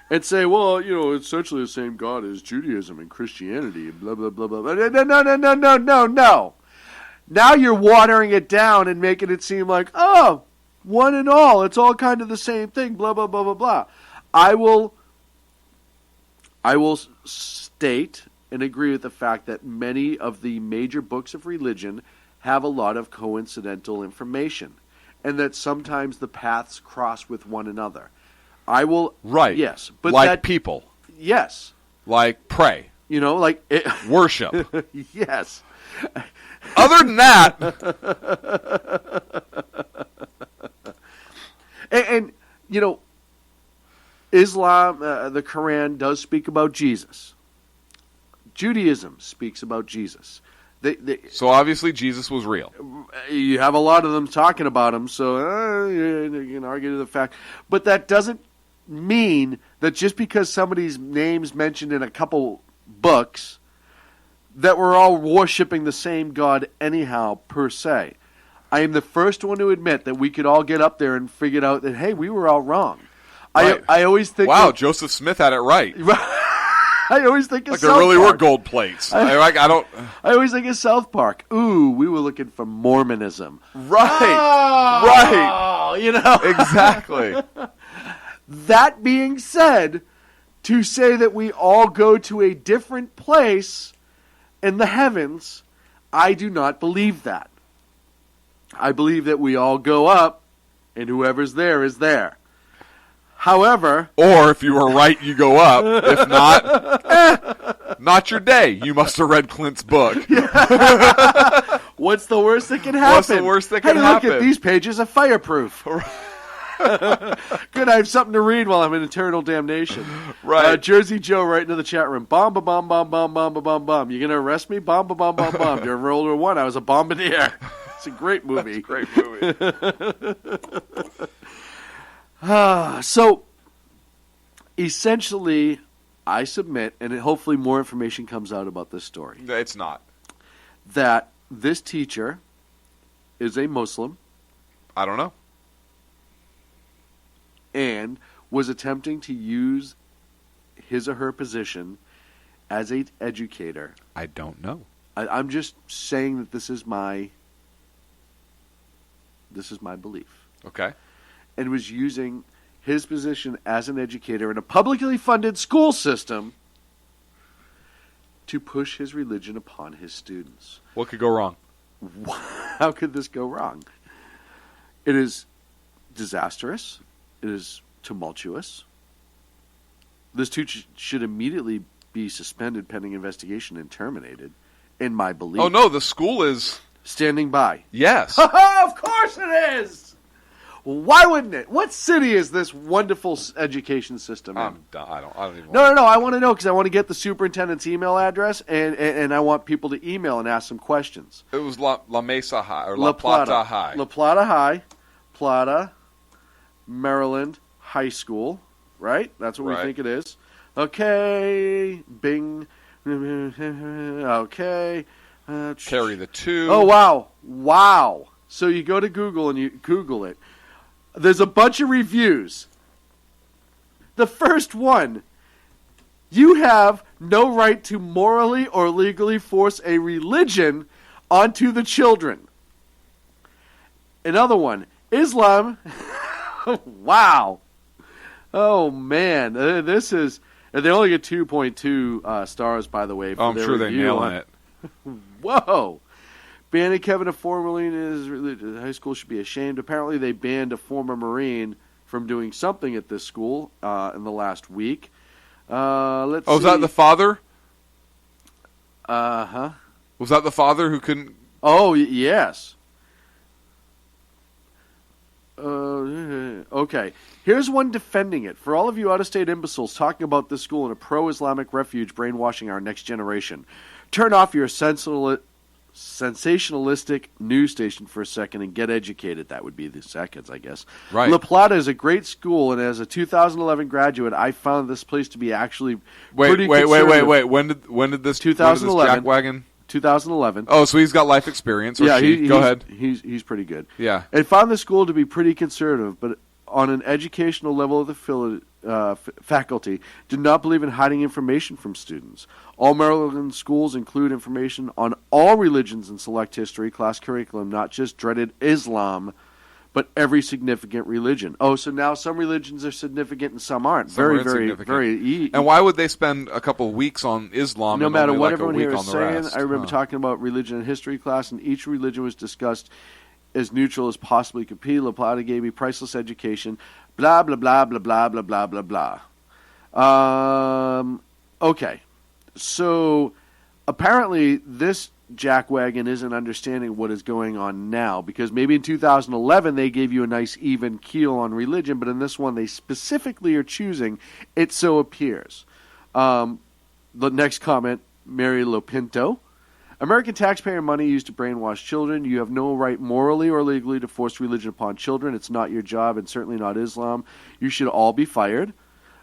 And say, well, it's essentially the same God as Judaism and Christianity, and blah, blah, blah, blah. No. Now you're watering it down and making it seem like, oh, one and all, it's all kind of the same thing, blah, blah, blah, blah, blah. I will state and agree with the fact that many of the major books of religion have a lot of coincidental information, and that sometimes the paths cross with one another. I will... Right. Yes. But like people. Yes. Like pray. Like... Worship. Yes. Other than that... and Islam, the Quran does speak about Jesus. Judaism speaks about Jesus. So obviously Jesus was real. You have a lot of them talking about him, so you can argue to the fact. But that doesn't mean that just because somebody's name's mentioned in a couple books, that we're all worshiping the same God anyhow, per se. I am the first one to admit that we could all get up there and figure out that, hey, we were all wrong. Right. I always think... Wow, Joseph Smith had it right. I always think of like South there really Park. were gold plates. I always think of South Park. Ooh, we were looking for Mormonism. Right. Exactly. That being said, to say that we all go to a different place in the heavens, I do not believe that. I believe that we all go up, and whoever's there is there. However... Or if you were right, you go up. If not, not your day. You must have read Clint's book. What's the worst that can happen? Hey, look at these pages are fireproof. Good, I have something to read while I'm in eternal damnation. Right. Jersey Joe right into the chat room. Bomb, bomb, bomb, bomb, bomb, bomb, bomb. You gonna arrest me? Bomb, bomb, bomb, bomb. During World War I, I was a bombardier. It's a great movie. That's a great movie. So, essentially, I submit, and hopefully more information comes out about this story. It's not. That this teacher is a Muslim. I don't know. And was attempting to use his or her position as an educator. I don't know. I'm just saying that this is my belief. Okay. And was using his position as an educator in a publicly funded school system to push his religion upon his students. What could go wrong? How could this go wrong? It is disastrous. It is tumultuous. This teacher should immediately be suspended pending investigation and terminated, in my belief. Oh, no, the school is... standing by. Yes. Of course it is! Why wouldn't it? What city is this wonderful education system in? I don't even No, I want to know because I want to get the superintendent's email address and I want people to email and ask some questions. It was La Mesa High, or La Plata High. La Plata High, Plata, Maryland High School, right? That's what we think it is. Okay, bing. Okay. Carry the 2. Oh, wow. So you go to Google and you Google it. There's a bunch of reviews. The first one, you have no right to morally or legally force a religion onto the children. Another one, Islam. Wow. Oh, man. This is... They only get 2.2 stars, by the way. For I'm their sure they're review nailing it. Whoa. Banning Kevin, a former Marine in his high school, should be ashamed. Apparently, they banned a former Marine from doing something at this school in the last week. Let's see. Is that the father? Uh-huh. Was that the father who couldn't... Oh, yes. Okay. Here's one defending it. For all of you out-of-state imbeciles talking about this school in a pro-Islamic refuge brainwashing our next generation, turn off your sensationalistic news station for a second and get educated. That would be the seconds, I guess. Right. La Plata is a great school, and as a 2011 graduate, I found this place to be actually pretty conservative. Wait. When did this 2011 jackwagon? 2011. Oh, so he's got life experience. Or yeah, Go ahead. He's pretty good. Yeah. I found the school to be pretty conservative, but on an educational level of the faculty did not believe in hiding information from students. All Maryland schools include information on all religions in select history class curriculum, not just dreaded Islam, but every significant religion. Oh, so now some religions are significant and some aren't. Very. And why would they spend a couple of weeks on Islam? No and matter only what like everyone a week here on is the saying, rest? I remember talking about religion and history class, and each religion was discussed as neutral as possibly could be. La Plata gave me priceless education. Blah, blah, blah, blah, blah, blah, blah, blah, blah. Okay. So apparently this jackwagon isn't understanding what is going on now, because maybe in 2011 they gave you a nice even keel on religion, but in this one they specifically are choosing it so appears. The next comment, Mary Lopinto. American taxpayer money used to brainwash children. You have no right morally or legally to force religion upon children. It's not your job, and certainly not Islam. You should all be fired.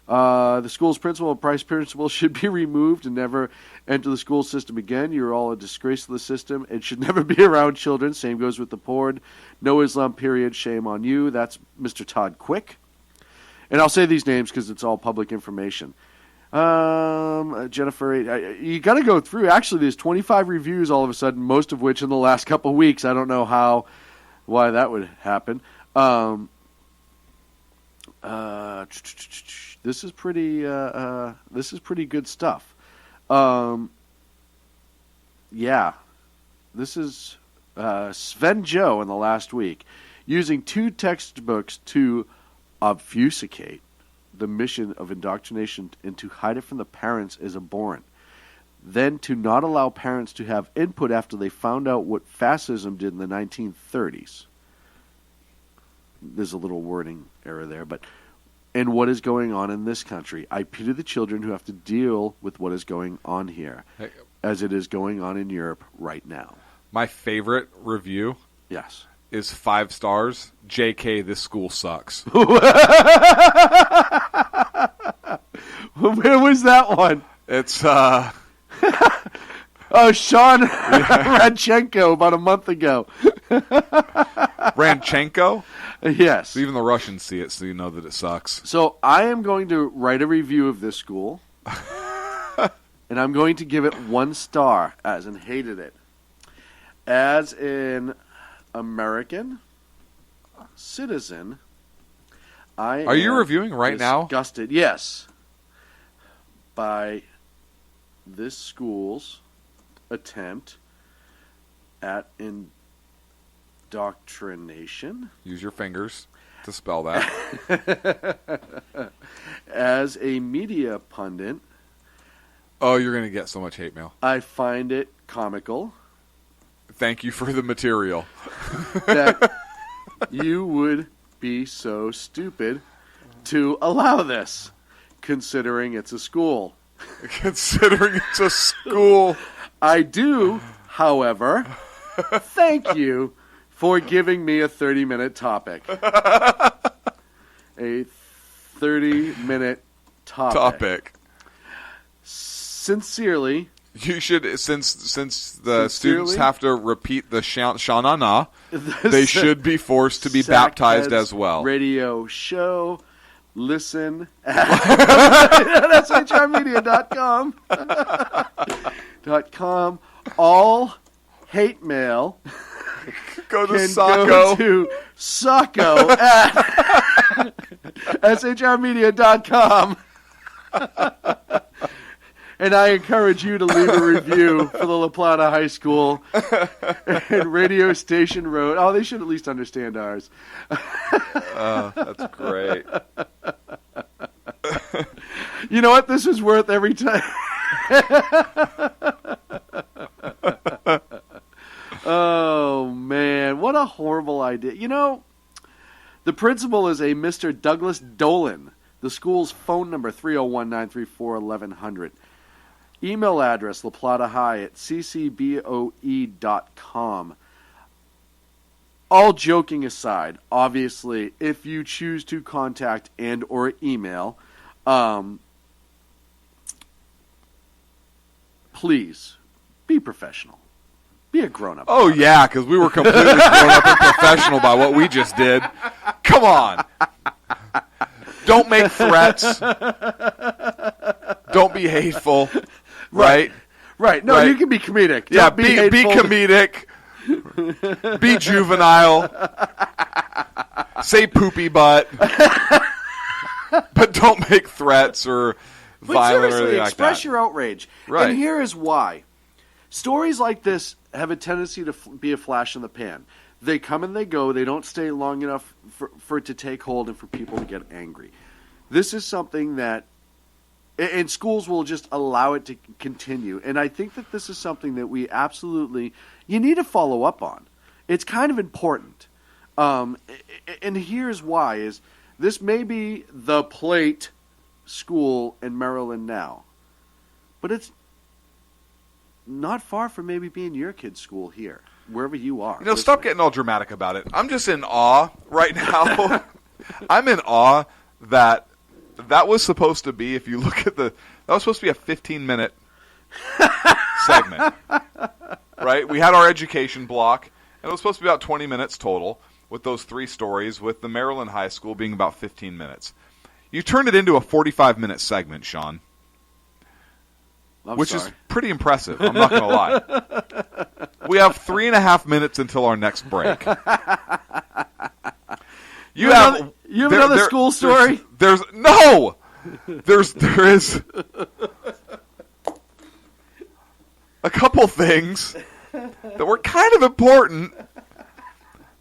The school's principal and vice principal should be removed and never enter the school system again. You're all a disgrace to the system and should never be around children. Same goes with the board. No Islam, period. Shame on you. That's Mr. Todd Quick. And I'll say these names because it's all public information. Jennifer, you got to go through. Actually, there's 25 reviews all of a sudden, most of which in the last couple of weeks. I don't know why that would happen. This is pretty good stuff. Yeah, this is Sven Joe in the last week using 2 textbooks to obfuscate the mission of indoctrination and to hide it from the parents is abhorrent. Then to not allow parents to have input after they found out what fascism did in the 1930s. There's a little wording error there, but and what is going on in this country. I pity the children who have to deal with what is going on here, as it is going on in Europe right now. My favorite review, yes, is 5 stars. JK, this school sucks. Where was that one? It's Sean Radchenko about a month ago. Radchenko? Yes. So even the Russians see it, so you know that it sucks. So I am going to write a review of this school, and I'm going to give it 1 star, as in hated it. As in American citizen, Are you reviewing right now? Disgusted, yes, by this school's attempt at indoctrination. Use your fingers to spell that. As a media pundit. Oh, you're going to get so much hate mail. I find it comical. Thank you for the material. That you would be so stupid to allow this, considering it's a school. Considering it's a school. I do, however, thank you for giving me a 30-minute topic. A 30-minute topic. Sincerely. You should, since the students have to repeat the Shana, they should be forced to be baptized as well. Radio show. Listen at shrmedia.com. All hate mail go to can Sacco. Go to Sacco at shrmedia.com. And I encourage you to leave a review for the La Plata High School and Radio Station Road. Oh, they should at least understand ours. That's great. You know what? This is worth every time. horrible idea. You know, the principal is a Mr. Douglas Dolan. The school's phone number, 301-934-1100. Email address, laplataHigh@ccboe.com. All joking aside, obviously, if you choose to contact and or email, please be professional. Be a grown-up. Oh, yeah, because we were completely grown up and professional by what we just did. Come on. Don't make threats. Don't be hateful. Right? Right. No, you can be comedic. Yeah, Don't be hateful. comedic. Be juvenile. Say poopy butt. But don't make threats or But violent or seriously, anything like express that. your outrage. Right. And here is why. Stories like this have a tendency to be a flash in the pan. They come and they go. They don't stay long enough for it to take hold and for people to get angry. This is something that, and schools will just allow it to continue. And I think that this is something that we absolutely, you need to follow up on. It's kind of important. And here's why, is this may be the Plate school in Maryland now, but it's not far from maybe being your kid's school here, wherever you are. You know, stop getting all dramatic about it. I'm just in awe right now. I'm in awe that was supposed to be, if you look at that was supposed to be a 15-minute segment. Right? We had our education block, and it was supposed to be about 20 minutes total with those 3 stories, with the Maryland High School being about 15 minutes. You turned it into a 45-minute segment, Sean. Which is pretty impressive, I'm not going to lie. We have 3.5 minutes until our next break. You have another school story? There is a couple things that were kind of important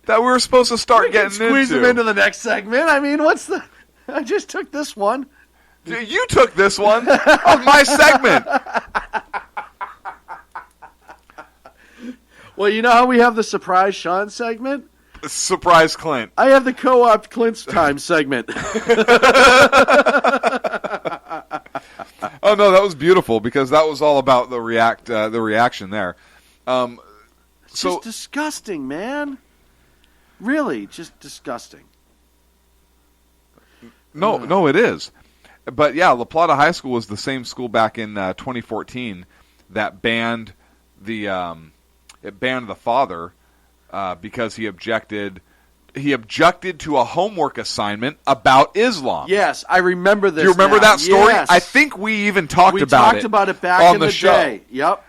that we were supposed to start getting into. Squeeze them into the next segment. I mean, I just took this one. You took this one of my segment. Well, you know how we have the Surprise Sean segment? Surprise Clint. I have the Co-op Clint's Time segment. Oh, no, that was beautiful because that was all about the reaction there. It's just disgusting, man. Really, just disgusting. No, it is. But yeah, La Plata High School was the same school back in 2014 that banned the father because he objected to a homework assignment about Islam. Yes, I remember this. Do you remember that story? Yes. I think we even talked about it. We talked about it back on in the show. day. Yep.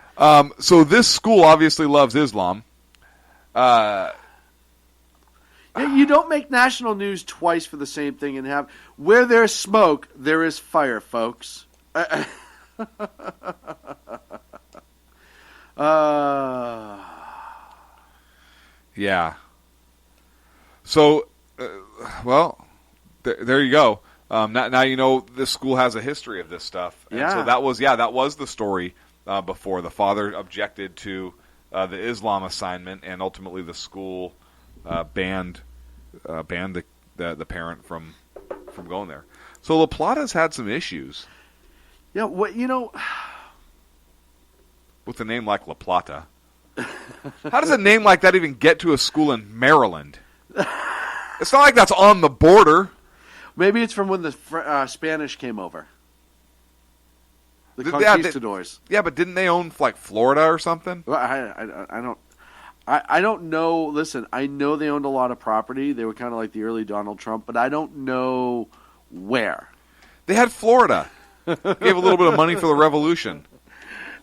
So this school obviously loves Islam. You don't make national news twice for the same thing and have where there's smoke, there is fire, folks. Yeah. So, there you go. Now you know this school has a history of this stuff. And yeah. So that was the story before. The father objected to the Islam assignment, and ultimately the school banned the parent from going there. So La Plata's had some issues. Yeah, with a name like La Plata. How does a name like that even get to a school in Maryland? It's not like that's on the border. Maybe it's from when the Spanish came over. The conquistadors. Yeah, but didn't they own like Florida or something? Well, I don't know. Listen, I know they owned a lot of property. They were kind of like the early Donald Trump, but I don't know where. They had Florida. Gave a little bit of money for the revolution.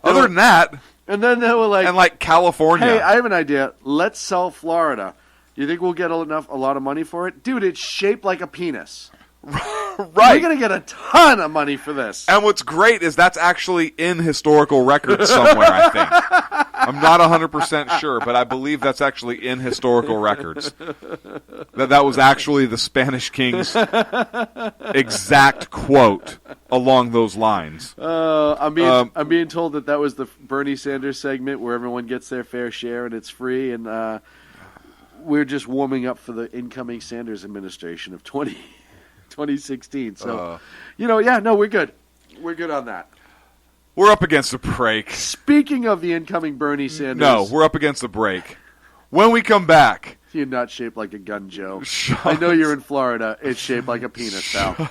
Other than that, and then they were like, and like California. Hey, I have an idea. Let's sell Florida. You think we'll get a lot of money for it, dude? It's shaped like a penis. Right. You're going to get a ton of money for this. And what's great is that's actually in historical records somewhere, I think. I'm not 100% sure, but I believe that's actually in historical records. That was actually the Spanish king's exact quote along those lines. I'm being told that was the Bernie Sanders segment where everyone gets their fair share and it's free. And we're just warming up for the incoming Sanders administration of 2016. So, we're good. We're good on that. We're up against a break. Speaking of the incoming Bernie Sanders. No, we're up against a break. When we come back. You're not shaped like a gun, Joe. I know you're in Florida. It's shaped like a penis, pal.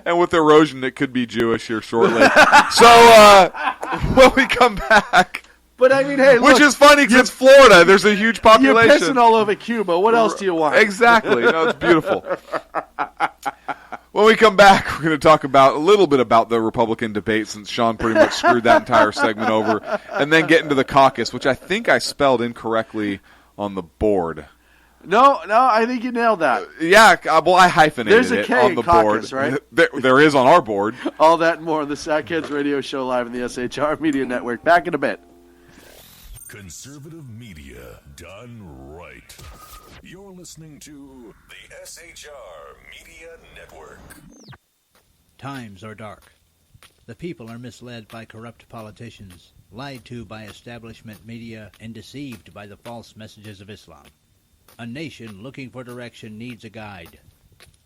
And with erosion, it could be Jewish here shortly. So, when we come back. But I mean, hey, look. Which is funny because it's Florida. There's a huge population. You're pissing all over Cuba. What else do you want? Exactly. No, it's beautiful. When we come back, we're going to talk about a little bit about the Republican debate, since Sean pretty much screwed that entire segment over, and then get into the caucus, which I think I spelled incorrectly on the board. No, I think you nailed that. Yeah, well, I hyphenated There's a it K on the caucus, board. Right? There is on our board. All that and more on the Sackheads Radio Show live on the SHR Media Network. Back in a bit. Conservative media done right. You're listening to the SHR Media Network. Times are dark. The people are misled by corrupt politicians, lied to by establishment media, and deceived by the false messages of Islam. A nation looking for direction needs a guide.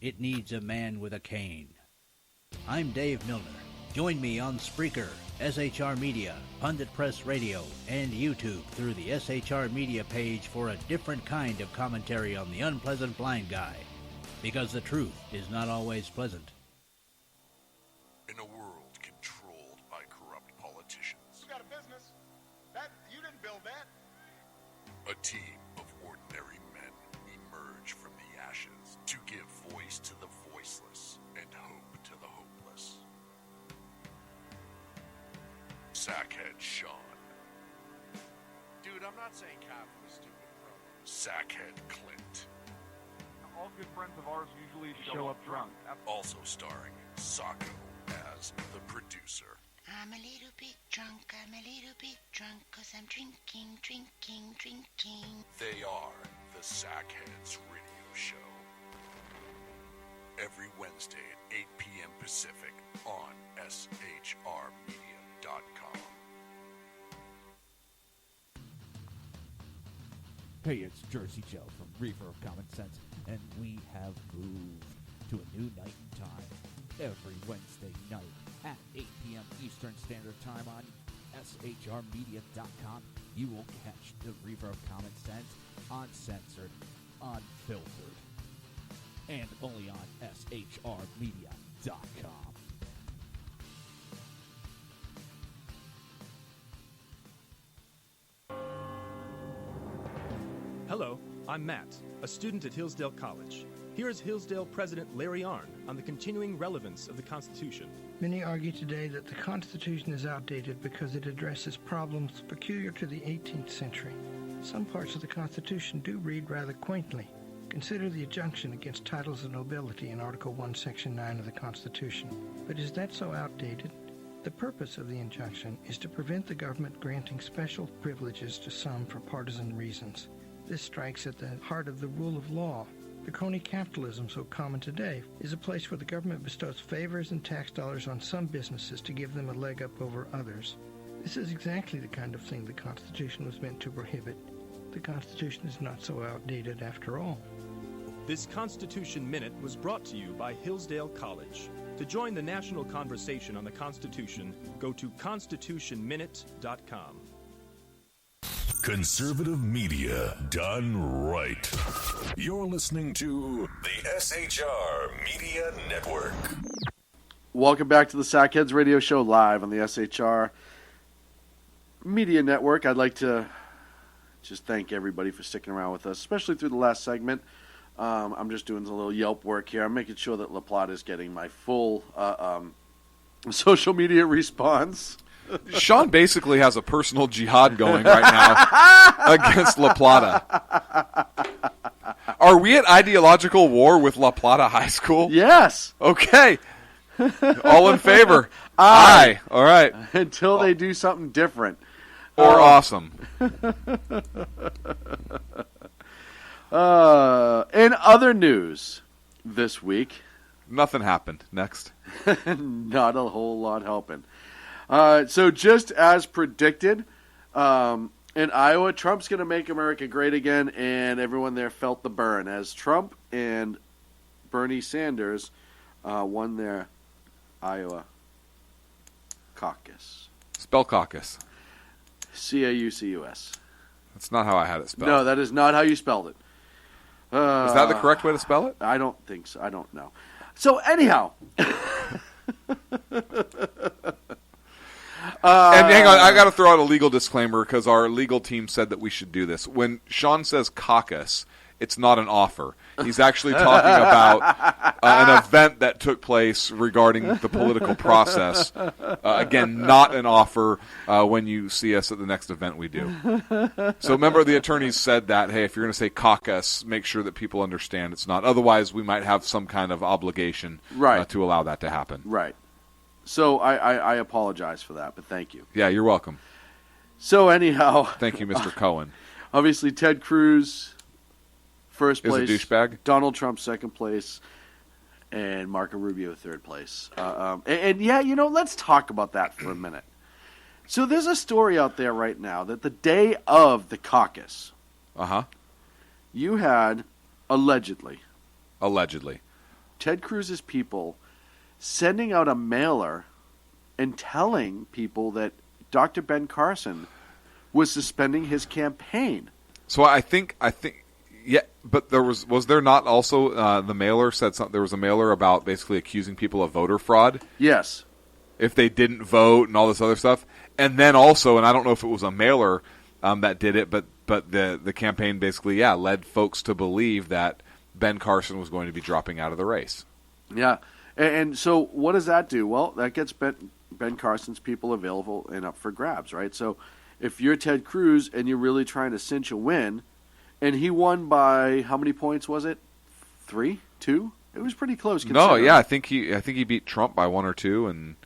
It needs a man with a cane. I'm Dave Milner. Join me on Spreaker, SHR Media, Pundit Press Radio, and YouTube through the SHR Media page for a different kind of commentary on the unpleasant blind guy. Because the truth is not always pleasant. In a world controlled by corrupt politicians. You got a business. That you didn't build that. A team of ordinary men emerge from the ashes to give voice to the voiceless and hope to the hopeless. Sackhead Sean. Dude, I'm not saying Kafka was stupid, bro. Sackhead Clint. All good friends of ours usually show up drunk. Also starring Sacco as the producer. I'm a little bit drunk, cause I'm drinking. They are the Sackheads Radio Show. Every Wednesday at 8 p.m. Pacific on SHRmedia.com. Hey, it's Jersey Joe from Reefer of Common Sense, and we have moved to a new night and time every Wednesday night at 8 p.m. Eastern Standard Time on SHRmedia.com. You will catch the Reefer of Common Sense uncensored, unfiltered, and only on SHRmedia.com. Hello, I'm Matt, a student at Hillsdale College. Here is Hillsdale President Larry Arnn on the continuing relevance of the Constitution. Many argue today that the Constitution is outdated because it addresses problems peculiar to the 18th century. Some parts of the Constitution do read rather quaintly. Consider the injunction against titles of nobility in Article 1, Section 9 of the Constitution. But is that so outdated? The purpose of the injunction is to prevent the government granting special privileges to some for partisan reasons. This strikes at the heart of the rule of law. The crony capitalism so common today is a place where the government bestows favors and tax dollars on some businesses to give them a leg up over others. This is exactly the kind of thing the Constitution was meant to prohibit. The Constitution is not so outdated after all. This Constitution Minute was brought to you by Hillsdale College. To join the national conversation on the Constitution, go to constitutionminute.com. Conservative media done right. You're listening to the SHR Media Network. Welcome back to the Sackheads Radio Show live on the SHR Media Network. I'd like to just thank everybody for sticking around with us, especially through the last segment. I'm just doing a little Yelp work here. I'm making sure that La Plata is getting my full social media response. Sean basically has a personal jihad going right now against La Plata. Are we at ideological war with La Plata High School? Yes. Okay. All in favor? Aye. All right. Until they do something different. Or awesome. In other news this week. Nothing happened. Next. Not a whole lot happened. So just as predicted, In Iowa, Trump's going to make America great again, and everyone there felt the burn as Trump and Bernie Sanders won their Iowa caucus. Spell caucus. C-A-U-C-U-S. That's not how I had it spelled. No, that is not how you spelled it. Is that the correct way to spell it? I don't think so. I don't know. So anyhow. And hang on, I got to throw out a legal disclaimer because our legal team said that we should do this. When Sean says caucus, it's not an offer. He's actually talking about an event that took place regarding the political process. Again, not an offer when you see us at the next event we do. So remember, the attorneys said that, hey, if you're going to say caucus, make sure that people understand it's not. Otherwise, we might have some kind of obligation to allow that to happen. Right. So I apologize for that, but thank you. Yeah, you're welcome. So anyhow. Thank you, Mr. Cohen. Obviously, Ted Cruz, first place. Is a douchebag. Donald Trump, second place. And Marco Rubio, third place. And yeah, let's talk about that for a minute. So there's a story out there right now that the day of the caucus, you had, allegedly, Ted Cruz's people sending out a mailer and telling people that Dr. Ben Carson was suspending his campaign. So I think, yeah, but was there not also the mailer said something? There was a mailer about basically accusing people of voter fraud. Yes, if they didn't vote and all this other stuff, and then also, and I don't know if it was a mailer that did it, but the campaign basically led folks to believe that Ben Carson was going to be dropping out of the race. Yeah. And so what does that do? Well, that gets Ben Carson's people available and up for grabs, right? So if you're Ted Cruz and you're really trying to cinch a win, and he won by how many points was it? 3? 2? It was pretty close. No, yeah, I think he beat Trump by 1 or 2, and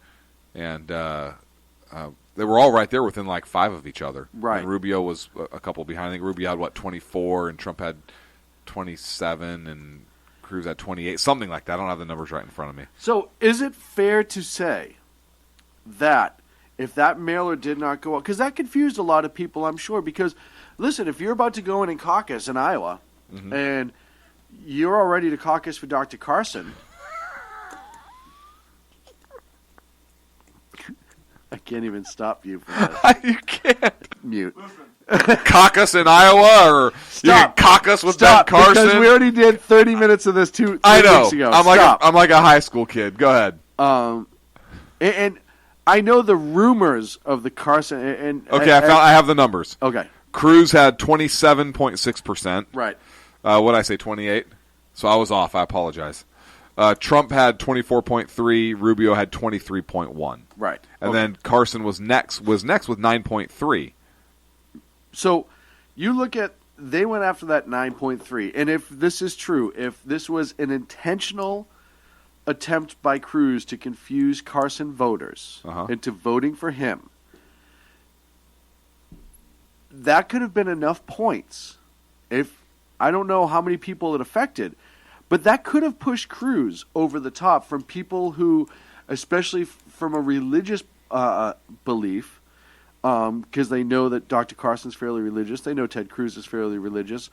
they were all right there within like 5 of each other. Right. And Rubio was a couple behind. I think Rubio had 24, and Trump had 27, and Cruz at 28, something like that. I don't have the numbers right in front of me. So is it fair to say that if that mailer did not go out, because that confused a lot of people, I'm sure, because, listen, if you're about to go in and caucus in Iowa, and you're all ready to caucus for Dr. Carson, I can't even stop you from this. You can't. Mute. Caucus in Iowa, or you can caucus with Ben Carson? Because we already did 30 minutes of this two I know. weeks ago. I'm like a high school kid. Go ahead. And I know the rumors of the Carson. And okay, I have the numbers. Okay. Cruz had 27.6%. Right. What did I say, 28? So I was off. I apologize. Trump had 24.3. Rubio had 23.1. Right. And then Carson was next with 9.3. So you look at, they went after that 9.3. And if this is true, if this was an intentional attempt by Cruz to confuse Carson voters into voting for him, that could have been enough points. If I don't know how many people it affected, but that could have pushed Cruz over the top from people who, especially from a religious belief, because they know that Dr. Carson's fairly religious. They know Ted Cruz is fairly religious.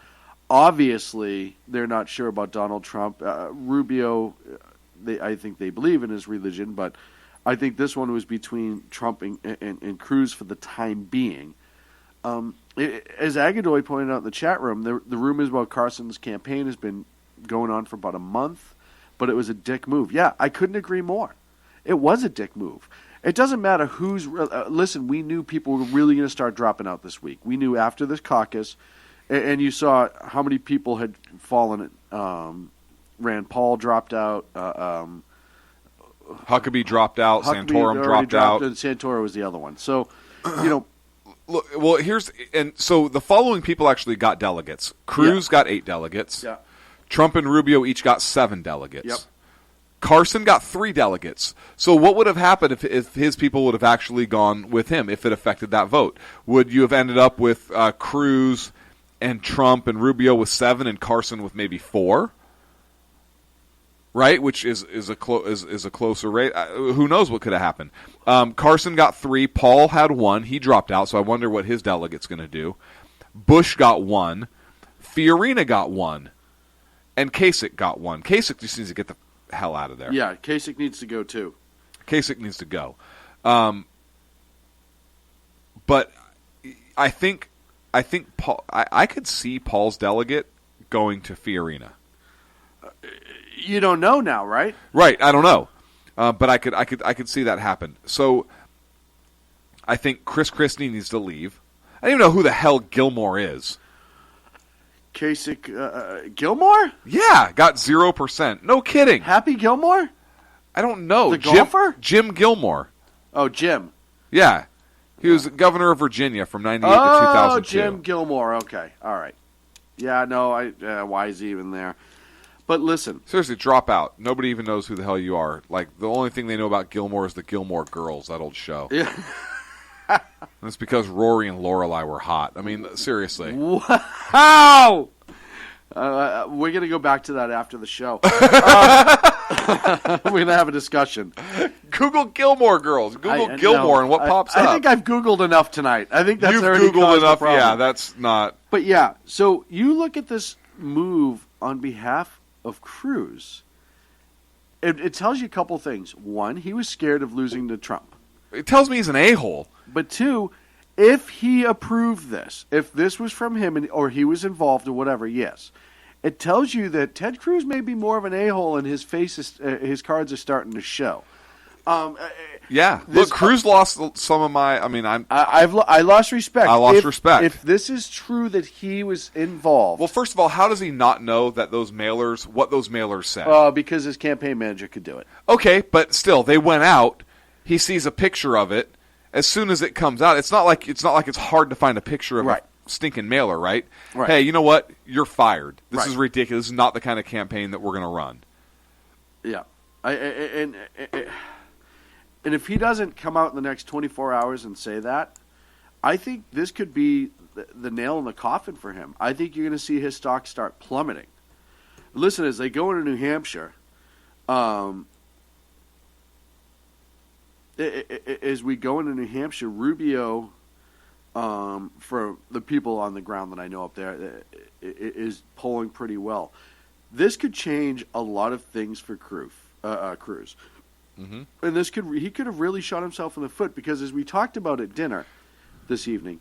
Obviously, they're not sure about Donald Trump. Rubio, I think they believe in his religion, but I think this one was between Trump and Cruz for the time being. As Agadoy pointed out in the chat room, the rumors about Carson's campaign has been going on for about a month, but it was a dick move. Yeah, I couldn't agree more. It was a dick move. It doesn't matter who's... listen, we knew people were really going to start dropping out this week. We knew after this caucus, and you saw how many people had fallen. Rand Paul dropped out. Huckabee dropped out. Santorum dropped out. And Santorum was the other one. So, you know... Look, well, so the following people actually got delegates. Cruz got 8 delegates. Yeah. Trump and Rubio each got 7 delegates. Yep. Carson got 3 delegates. So what would have happened if his people would have actually gone with him, if it affected that vote? Would you have ended up with Cruz and Trump and Rubio with 7 and Carson with maybe 4? right? Which is a closer rate. Who knows what could have happened? Carson got 3. Paul had 1. He dropped out, so I wonder what his delegate's going to do. Bush got 1. Fiorina got 1. And Kasich got 1. Kasich just needs to get the hell out of there. Yeah, Kasich needs to go too. Kasich needs to go. But I think Paul. I could see Paul's delegate going to Fiorina. You don't know now, right? Right. I don't know, but I could see that happen. So I think Chris Christie needs to leave. I don't even know who the hell Gilmore is. Kasich, Gilmore? Yeah, got 0%. No kidding. Happy Gilmore? I don't know. The golfer? Jim Gilmore. Oh, Jim. Yeah. He was governor of Virginia from 98 to 2002. Oh, Jim Gilmore. Okay. All right. Yeah, no, why is he even there? But listen. Seriously, drop out. Nobody even knows who the hell you are. Like, the only thing they know about Gilmore is the Gilmore Girls, that old show. Yeah. And it's because Rory and Lorelai were hot. I mean, seriously. Wow! We're going to go back to that after the show. We're going to have a discussion. Google Gilmore Girls. Google Gilmore and what pops up. I think I've Googled enough tonight. I think that's You've already Googled enough. the problem. Yeah, that's not. But yeah, so you look at this move on behalf of Cruz. It tells you a couple things. One, he was scared of losing to Trump. It tells me he's an a-hole. But two, if he approved this, if this was from him or he was involved or whatever, yes. It tells you that Ted Cruz may be more of an a-hole and his cards are starting to show. Yeah. Look, Cruz lost some of my. I mean, I lost respect. I lost respect. If this is true that he was involved. Well, first of all, how does he not know that what those mailers said? Because his campaign manager could do it. Okay, but still, they went out. He sees a picture of it. As soon as it comes out, it's not like it's hard to find a picture of a stinking mailer, right? Hey, you know what? You're fired. This is ridiculous. This is not the kind of campaign that we're going to run. Yeah, and if he doesn't come out in the next 24 hours and say that, I think this could be the nail in the coffin for him. I think you're going to see his stock start plummeting. Listen, as they go into New Hampshire, as we go into New Hampshire, Rubio, for the people on the ground that I know up there, is polling pretty well. This could change a lot of things for Cruz. Mm-hmm. And he could have really shot himself in the foot because, as we talked about at dinner this evening,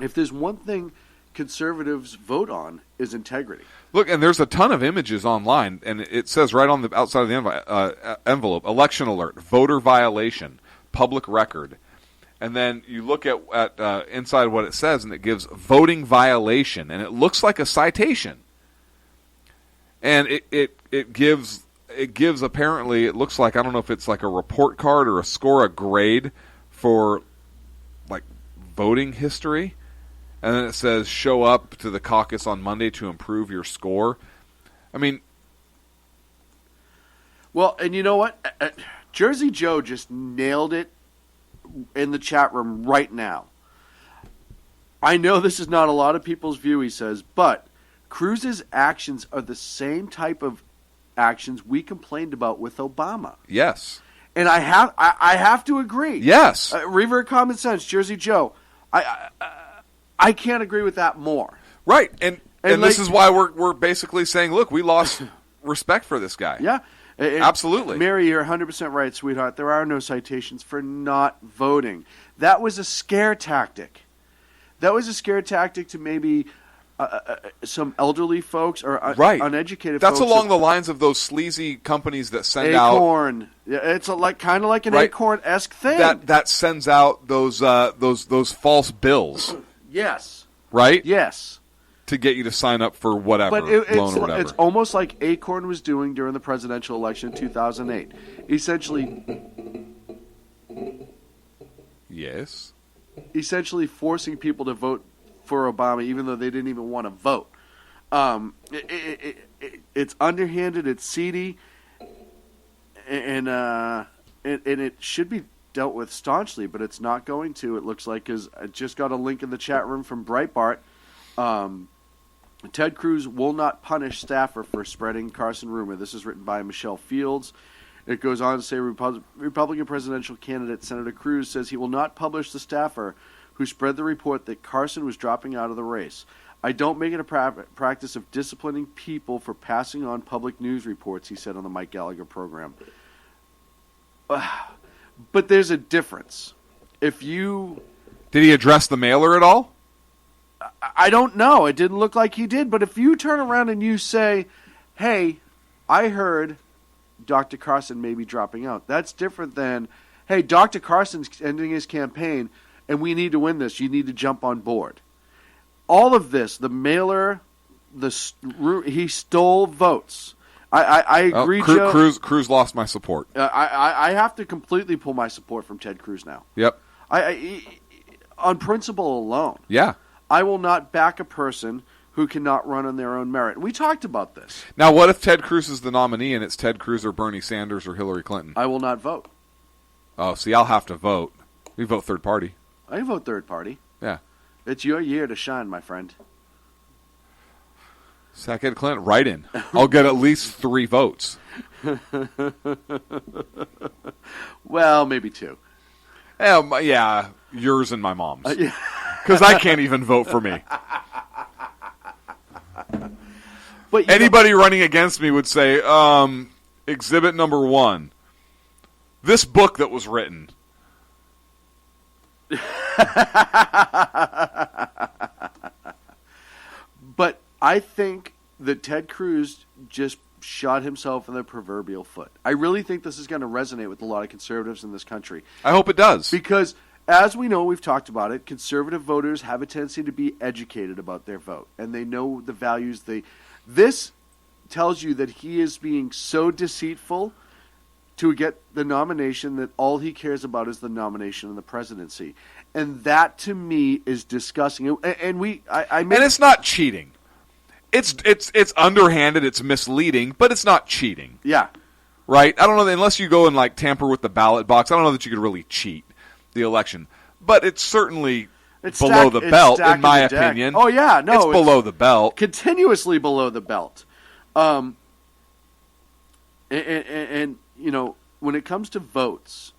if there's one thing conservatives vote on is integrity. Look, and there's a ton of images online, and it says right on the outside of the envelope, election alert, voter violation, public record. And then you look at inside what it says, and it gives voting violation, and it looks like a citation. And it gives apparently, it looks like, I don't know if it's like a report card or a grade for like voting history. And then it says, show up to the caucus on Monday to improve your score. I mean... Well, and you know what? Jersey Joe just nailed it in the chat room right now. I know this is not a lot of people's view, he says, but Cruz's actions are the same type of actions we complained about with Obama. Yes. And I have to agree. Yes. Revert Common Sense, Jersey Joe. I can't agree with that more. Right, and this is why we're basically saying, look, we lost respect for this guy. Yeah. Absolutely. Mary, you're 100% right, sweetheart. There are no citations for not voting. That was a scare tactic. That was a scare tactic to maybe some elderly folks or uneducated folks. That's along the lines of those sleazy companies that send Acorn. out... Yeah, it's kind of like an Acorn-esque thing. That sends out those false bills. Yes. Right? Yes. To get you to sign up for whatever loan or whatever. It's almost like Acorn was doing during the presidential election in 2008. Essentially... Yes. Essentially forcing people to vote for Obama even though they didn't even want to vote. It's underhanded, it's seedy, and it should be dealt with staunchly, but it's not going to, it looks like, because I just got a link in the chat room from Breitbart Ted Cruz will not punish staffer for spreading Carson rumor. This is written by Michelle Fields. It goes on to say Republican presidential candidate Senator Cruz says he will not publish the staffer who spread the report that Carson was dropping out of the race. I don't make it a practice of disciplining people for passing on public news reports, he said on the Mike Gallagher program. But there's a difference. If you... Did he address the mailer at all? I don't know. It didn't look like he did. But if you turn around and you say, hey, I heard Dr. Carson may be dropping out, that's different than, hey, Dr. Carson's ending his campaign, and we need to win this. You need to jump on board. All of this, the mailer, he stole votes. I agree, Joe. Cruz lost my support. I have to completely pull my support from Ted Cruz now. Yep. On principle alone. Yeah. I will not back a person who cannot run on their own merit. We talked about this. Now, what if Ted Cruz is the nominee and it's Ted Cruz or Bernie Sanders or Hillary Clinton? I will not vote. Oh, see, I'll have to vote. We vote third party. I vote third party. Yeah. It's your year to shine, my friend. Sackhead Clinton, write in. I'll get at least 3 votes. Well, maybe 2. Yeah, yours and my mom's. Because I can't even vote for me. But anybody running against me would say, exhibit number 1, this book that was written. But I think that Ted Cruz just shot himself in the proverbial foot. I really think this is going to resonate with a lot of conservatives in this country. I hope it does. Because, as we know, we've talked about it, conservative voters have a tendency to be educated about their vote. And they know the values This tells you that he is being so deceitful to get the nomination that all he cares about is the nomination and the presidency. And that, to me, is disgusting. And it's not cheating. It's underhanded, it's misleading, but it's not cheating. Yeah. Right? I don't know, unless you go and tamper with the ballot box, I don't know that you could really cheat the election. But it's certainly below the belt, in my opinion. Oh, yeah. No, it's below the belt. Continuously below the belt. And you know, when it comes to votes,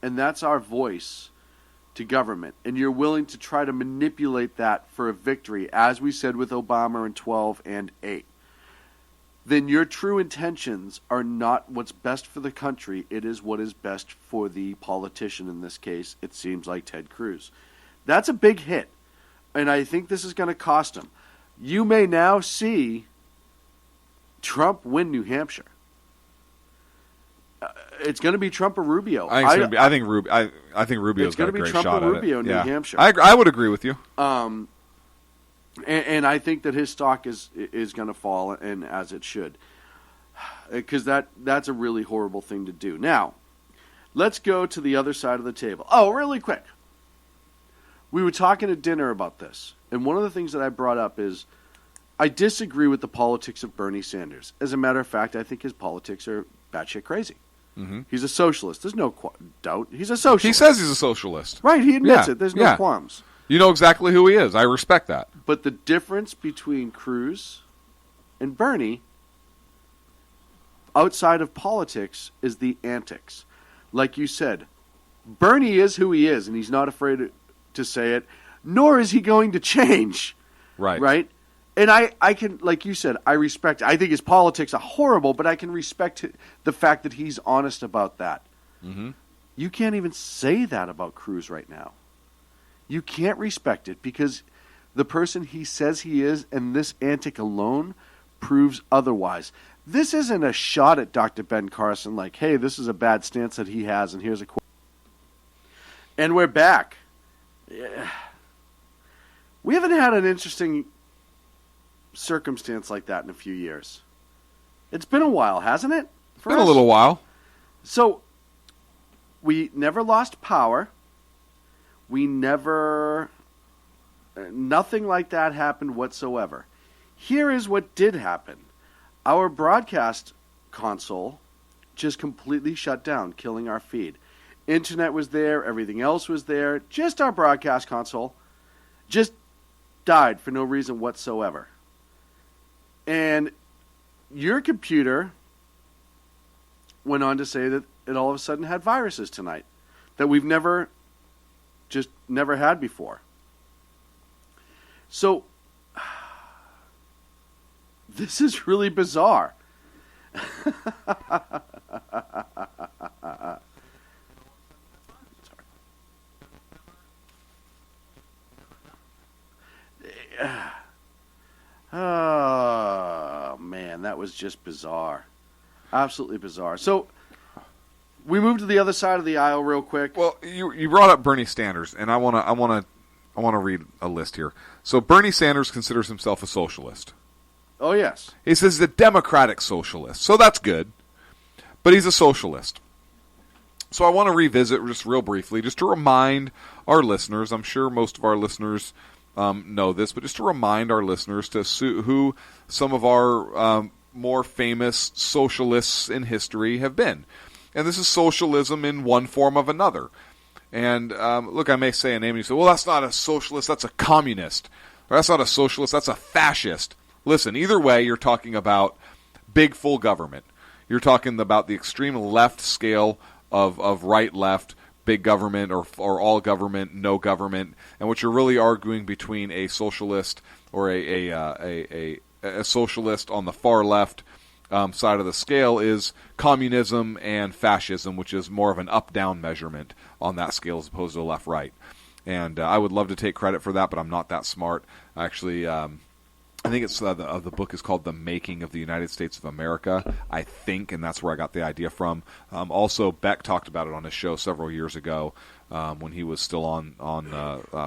and that's our voice to government, and you're willing to try to manipulate that for a victory, as we said with Obama in 12 and 8, then your true intentions are not what's best for the country. It is what is best for the politician. In this case, it seems like Ted Cruz. That's a big hit, and I think this is going to cost him. You may now see Trump win New Hampshire. It's going to be Trump or Rubio. I think Rubio's got a great shot at it. It's going to be Trump or Rubio in New Hampshire. I would agree with you. And I think that his stock is going to fall, and as it should, because that's a really horrible thing to do. Now, let's go to the other side of the table. Oh, really quick. We were talking at dinner about this, and one of the things that I brought up is I disagree with the politics of Bernie Sanders. As a matter of fact, I think his politics are batshit crazy. Mm-hmm. He's a socialist. There's no doubt. He's a socialist. He says he's a socialist. Right, he admits it. There's no qualms. You know exactly who he is. I respect that. But the difference between Cruz and Bernie, outside of politics, is the antics. Like you said, Bernie is who he is, and he's not afraid to say it, nor is he going to change. Right. Right? And I can, like you said, I respect, I think his politics are horrible, but I can respect the fact that he's honest about that. Mm-hmm. You can't even say that about Cruz right now. You can't respect it because the person he says he is, and this antic alone proves otherwise. This isn't a shot at Dr. Ben Carson like, hey, this is a bad stance that he has, and here's a quote. And we're back. Yeah. We haven't had an interesting circumstance like that in a few years. It's been a while, hasn't it? It's been a little while. So, we never lost power. We never... Nothing like that happened whatsoever. Here is what did happen. Our broadcast console just completely shut down, killing our feed. Internet was there, everything else was there, just our broadcast console just died for no reason whatsoever. And your computer went on to say that it all of a sudden had viruses tonight that we've never had before. So, this is really bizarre. Oh, man, that was just bizarre. Absolutely bizarre. So, we move to the other side of the aisle real quick. Well, you brought up Bernie Sanders, and I want to read a list here. So Bernie Sanders considers himself a socialist. Oh, yes. He says he's a democratic socialist, so that's good. But he's a socialist. So I want to revisit just real briefly, just to remind our listeners, I'm sure most of our listeners know this, but just to remind our listeners to who some of our more famous socialists in history have been. And this is socialism in one form of another. And look, I may say a name and you say, well, that's not a socialist, that's a communist. Or that's not a socialist, that's a fascist. Listen, either way, you're talking about big full government. You're talking about the extreme left scale of right-left, big government or all government, no government. And what you're really arguing between a socialist or a socialist on the far left side of the scale is communism and fascism, which is more of an up-down measurement on that scale as opposed to left-right. And I would love to take credit for that, but I'm not that smart. Actually, I think it's the book is called The Making of the United States of America, I think, and that's where I got the idea from. Also, Beck talked about it on his show several years ago when he was still on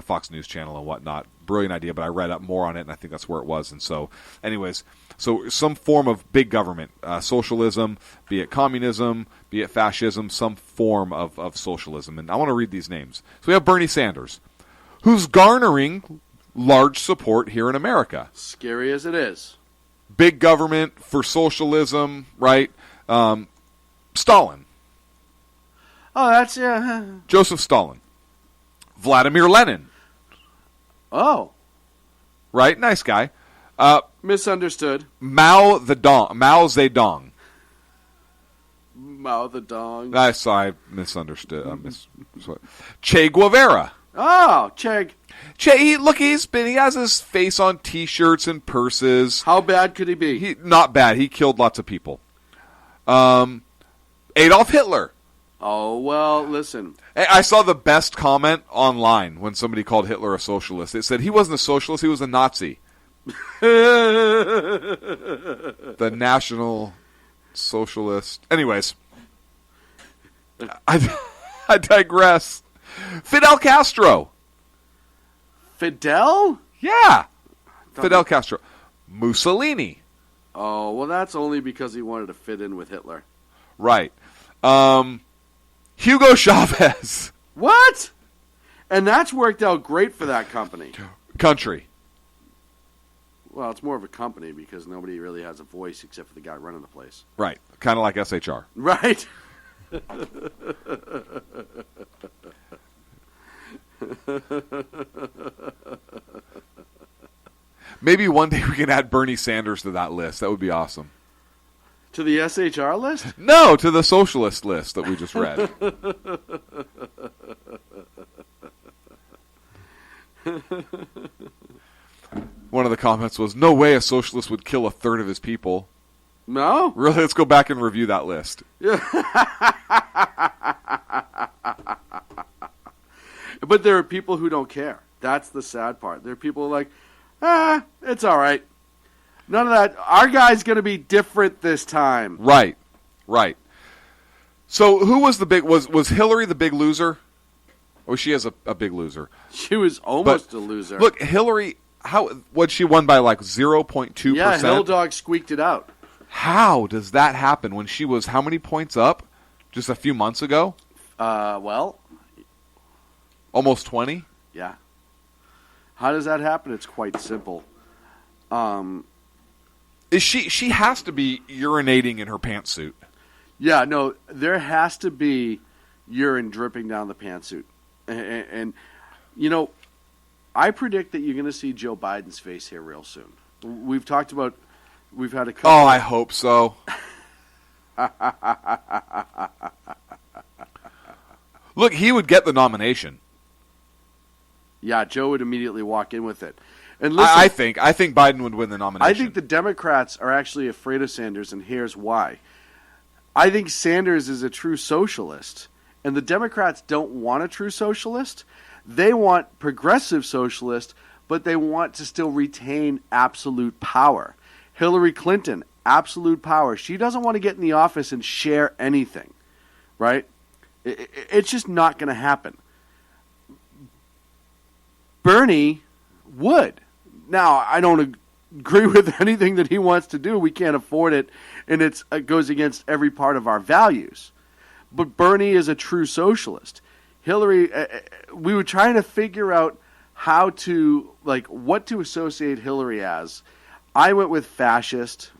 Fox News Channel and whatnot. Brilliant idea, but I read up more on it, and I think that's where it was. And so, anyways, so some form of big government, socialism, be it communism, be it fascism, some form of socialism. And I want to read these names. So we have Bernie Sanders, who's garnering large support here in America. Scary as it is. Big government for socialism, right? Stalin. Oh, that's... Joseph Stalin. Vladimir Lenin. Oh. Right? Nice guy. Misunderstood. Mao Zedong. Mao the Dong. I misunderstood. Che Guevara. Oh, Che. He has his face on T-shirts and purses. How bad could he be? Not bad. He killed lots of people. Adolf Hitler. Oh, well, listen. I saw the best comment online when somebody called Hitler a socialist. It said he wasn't a socialist, he was a Nazi. The National Socialist. Anyways, I digress. Fidel Castro. Fidel? Yeah. Fidel Castro. Mussolini. Oh, well, that's only because he wanted to fit in with Hitler. Right. Hugo Chavez. What? And that's worked out great for that country. Well, it's more of a company because nobody really has a voice except for the guy running the place. Right. Kind of like SHR. Right. Maybe one day we can add Bernie Sanders to that list. That would be awesome. To the SHR list? No, to the socialist list that we just read. One of the comments was, no way a socialist would kill a third of his people. No? Really? Let's go back and review that list. But there are people who don't care. That's the sad part. There are people who are like, it's all right. None of that. Our guy's going to be different this time. Right. So who was the big... Was Hillary the big loser? Oh, she is a big loser. She was almost a loser. Look, Hillary... What'd she won by like 0.2%? Yeah, Hill Dog squeaked it out. How does that happen when she was how many points up just a few months ago? Well... Almost 20? Yeah. How does that happen? It's quite simple. Is she has to be urinating in her pantsuit. Yeah, no, there has to be urine dripping down the pantsuit. And you know, I predict that you're going to see Joe Biden's face here real soon. We've talked about, we've had a couple. Oh, I hope so. Look, he would get the nomination. Yeah, Joe would immediately walk in with it. And listen, I think Biden would win the nomination. I think the Democrats are actually afraid of Sanders, and here's why. I think Sanders is a true socialist, and the Democrats don't want a true socialist. They want progressive socialist, but they want to still retain absolute power. Hillary Clinton, absolute power. She doesn't want to get in the office and share anything, right? It's just not going to happen. Bernie would. Now, I don't agree with anything that he wants to do. We can't afford it, and it goes against every part of our values. But Bernie is a true socialist. Hillary, we were trying to figure out how to, like, what to associate Hillary as. I went with fascist.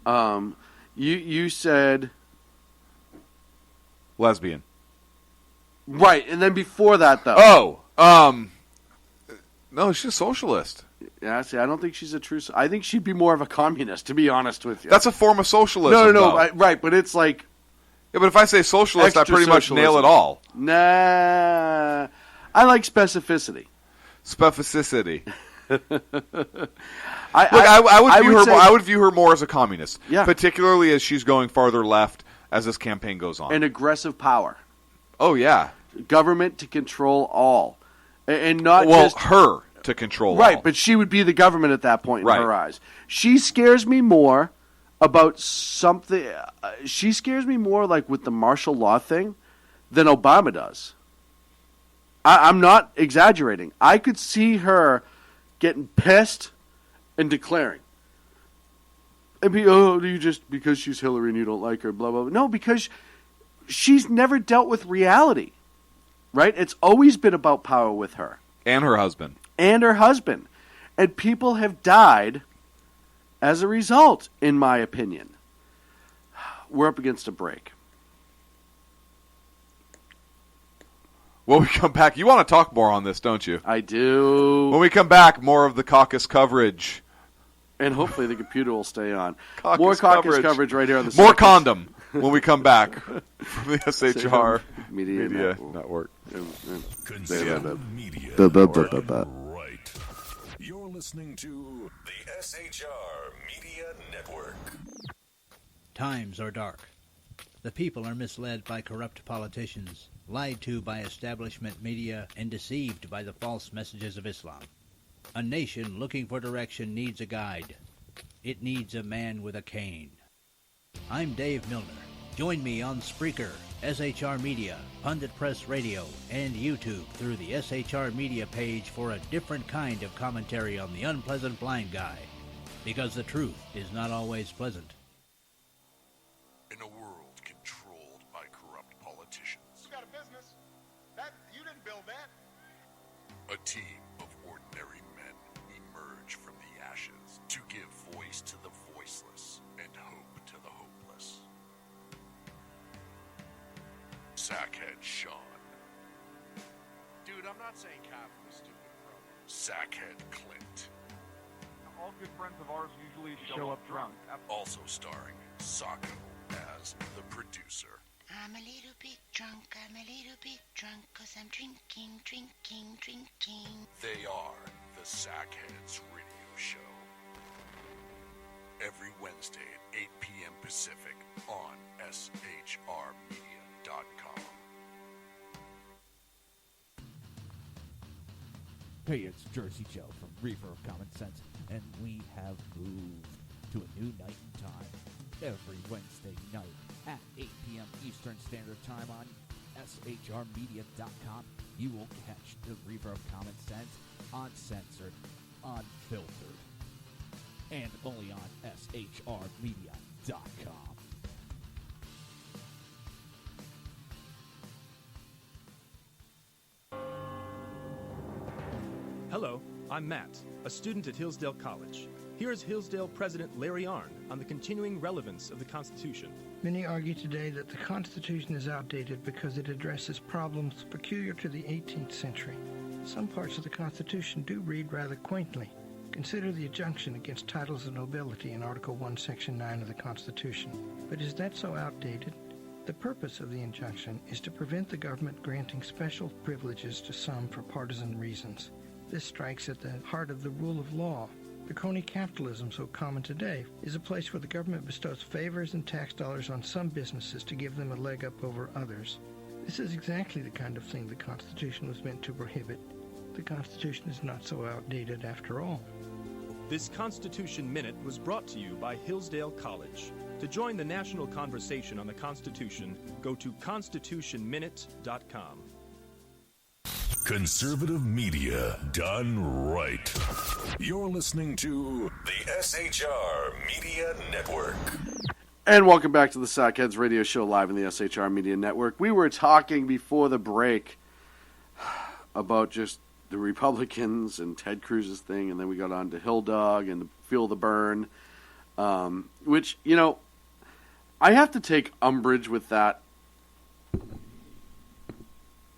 You said lesbian. Right, and then before that, though. No, she's a socialist. Yeah, see, I don't think she's a true. I think she'd be more of a communist, to be honest with you. That's a form of socialism. No, right, but it's like. Yeah, but if I say socialist, I pretty much nail it all. Nah, I like specificity. Specificity. I would view her more as a communist, particularly as she's going farther left as this campaign goes on. And aggressive power. Oh yeah, government to control all, and not just her to control. Right, all. But she would be the government at that point in her eyes. She scares me more about something. She scares me more like with the martial law thing than Obama does. I'm not exaggerating. I could see her getting pissed and declaring. And be, you just, because she's Hillary and you don't like her, blah, blah, blah. No, because she's never dealt with reality, right? It's always been about power with her. And her husband. And people have died as a result, in my opinion. We're up against a break. When we come back, you want to talk more on this, don't you? I do. When we come back, more of the caucus coverage. And hopefully the computer will stay on. More caucus coverage right here on the More condom when we come back from the SHR Media Network. Consume Media Network. Right. You're listening to the SHR Media Network. Times are dark. The people are misled by corrupt politicians, lied to by establishment media, and deceived by the false messages of Islam. A nation looking for direction needs a guide. It needs a man with a cane. I'm Dave Milner. Join me on Spreaker, SHR Media, Pundit Press Radio, and YouTube through the SHR Media page for a different kind of commentary on the unpleasant blind guy. Because the truth is not always pleasant. In a world controlled by corrupt politicians. You got a business. That you didn't build that. A team of ordinary men emerge from the ashes to give voice to the voiceless and hope to the hopeless. Sackhead Sean. Dude, I'm not saying Kaplan is stupid, bro. Sackhead Clint. All good friends of ours usually show up drunk. Also starring Sacco as the producer. I'm a little bit drunk, 'cause I'm drinking. They are the Sackheads Radio Show. Every Wednesday at 8 p.m. Pacific on SHRmedia.com. Hey, it's Jersey Joe from Reaper of Common Sense, and we have moved to a new night and time. Every Wednesday night at 8 p.m. Eastern Standard Time on SHRmedia.com, you will catch the Reaper of Common Sense uncensored, unfiltered, and only on SHRmedia.com. Hello, I'm Matt, a student at Hillsdale College. Here's Hillsdale President Larry Arnn on the continuing relevance of the Constitution. Many argue today that the Constitution is outdated because it addresses problems peculiar to the 18th century. Some parts of the Constitution do read rather quaintly. Consider the injunction against titles of nobility in Article 1, Section 9 of the Constitution. But is that so outdated? The purpose of the injunction is to prevent the government granting special privileges to some for partisan reasons. This strikes at the heart of the rule of law. The crony capitalism so common today is a place where the government bestows favors and tax dollars on some businesses to give them a leg up over others. This is exactly the kind of thing the Constitution was meant to prohibit. The Constitution is not so outdated after all. This Constitution Minute was brought to you by Hillsdale College. To join the national conversation on the Constitution, go to constitutionminute.com. Conservative media done right. You're listening to the SHR Media Network. And welcome back to the Sackheads Radio Show live in the SHR Media Network. We were talking before the break about just the Republicans and Ted Cruz's thing, and then we got on to Hill Dog and Feel the Burn, which, you know, I have to take umbrage with that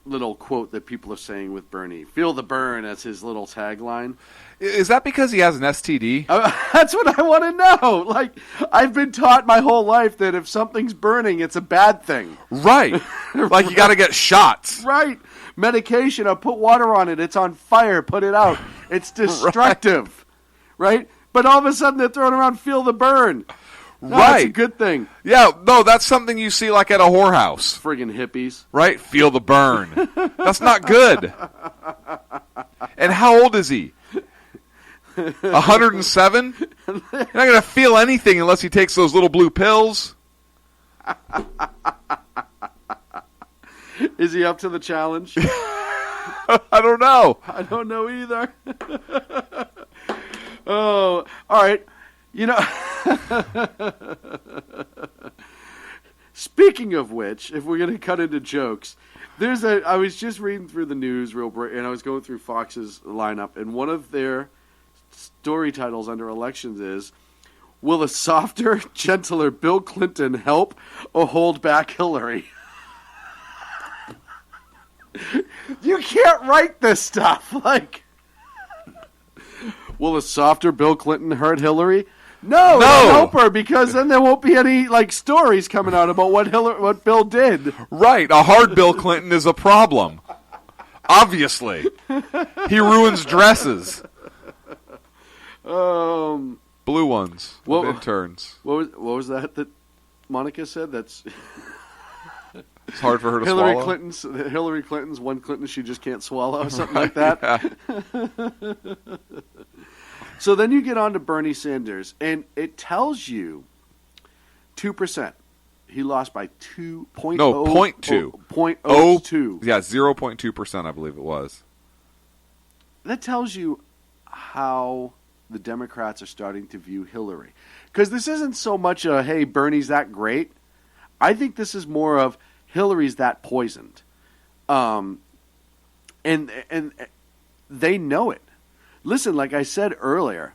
little quote that people are saying with Bernie. Feel the burn as his little tagline. Is that because he has an STD? That's what I want to know. Like, I've been taught my whole life that if something's burning, it's a bad thing. Right. Like you got to get shots. Right. Medication, or put water on it. It's on fire. Put it out. It's destructive. Right? But all of a sudden they're throwing around feel the burn. No, right. That's a good thing. Yeah, no, that's something you see like at a whorehouse. Friggin' hippies. Right? Feel the burn. That's not good. And how old is he? 107? You're not going to feel anything unless he takes those little blue pills. Is he up to the challenge? I don't know. I don't know either. Oh, all right. You know, speaking of which, if we're going to cut into jokes, I was just reading through the news real brief, and I was going through Fox's lineup, and one of their story titles under elections is, will a softer, gentler Bill Clinton help or hold back Hillary? You can't write this stuff. Like, will a softer Bill Clinton hurt Hillary? No, it'll help her, because then there won't be any like stories coming out about what Bill did. Right, a hard Bill Clinton is a problem. Obviously, he ruins dresses. Blue ones, interns. What was that Monica said? That's it's hard for her to swallow. Hillary Clinton's one Clinton she just can't swallow, something like that. So then you get on to Bernie Sanders, and it tells you 2%. He lost by 2.0. No, 0.2. 0.02. Yeah, 0.2%, I believe it was. That tells you how the Democrats are starting to view Hillary. Because this isn't so much a, hey, Bernie's that great. I think this is more of Hillary's that poisoned. And they know it. Listen, like I said earlier,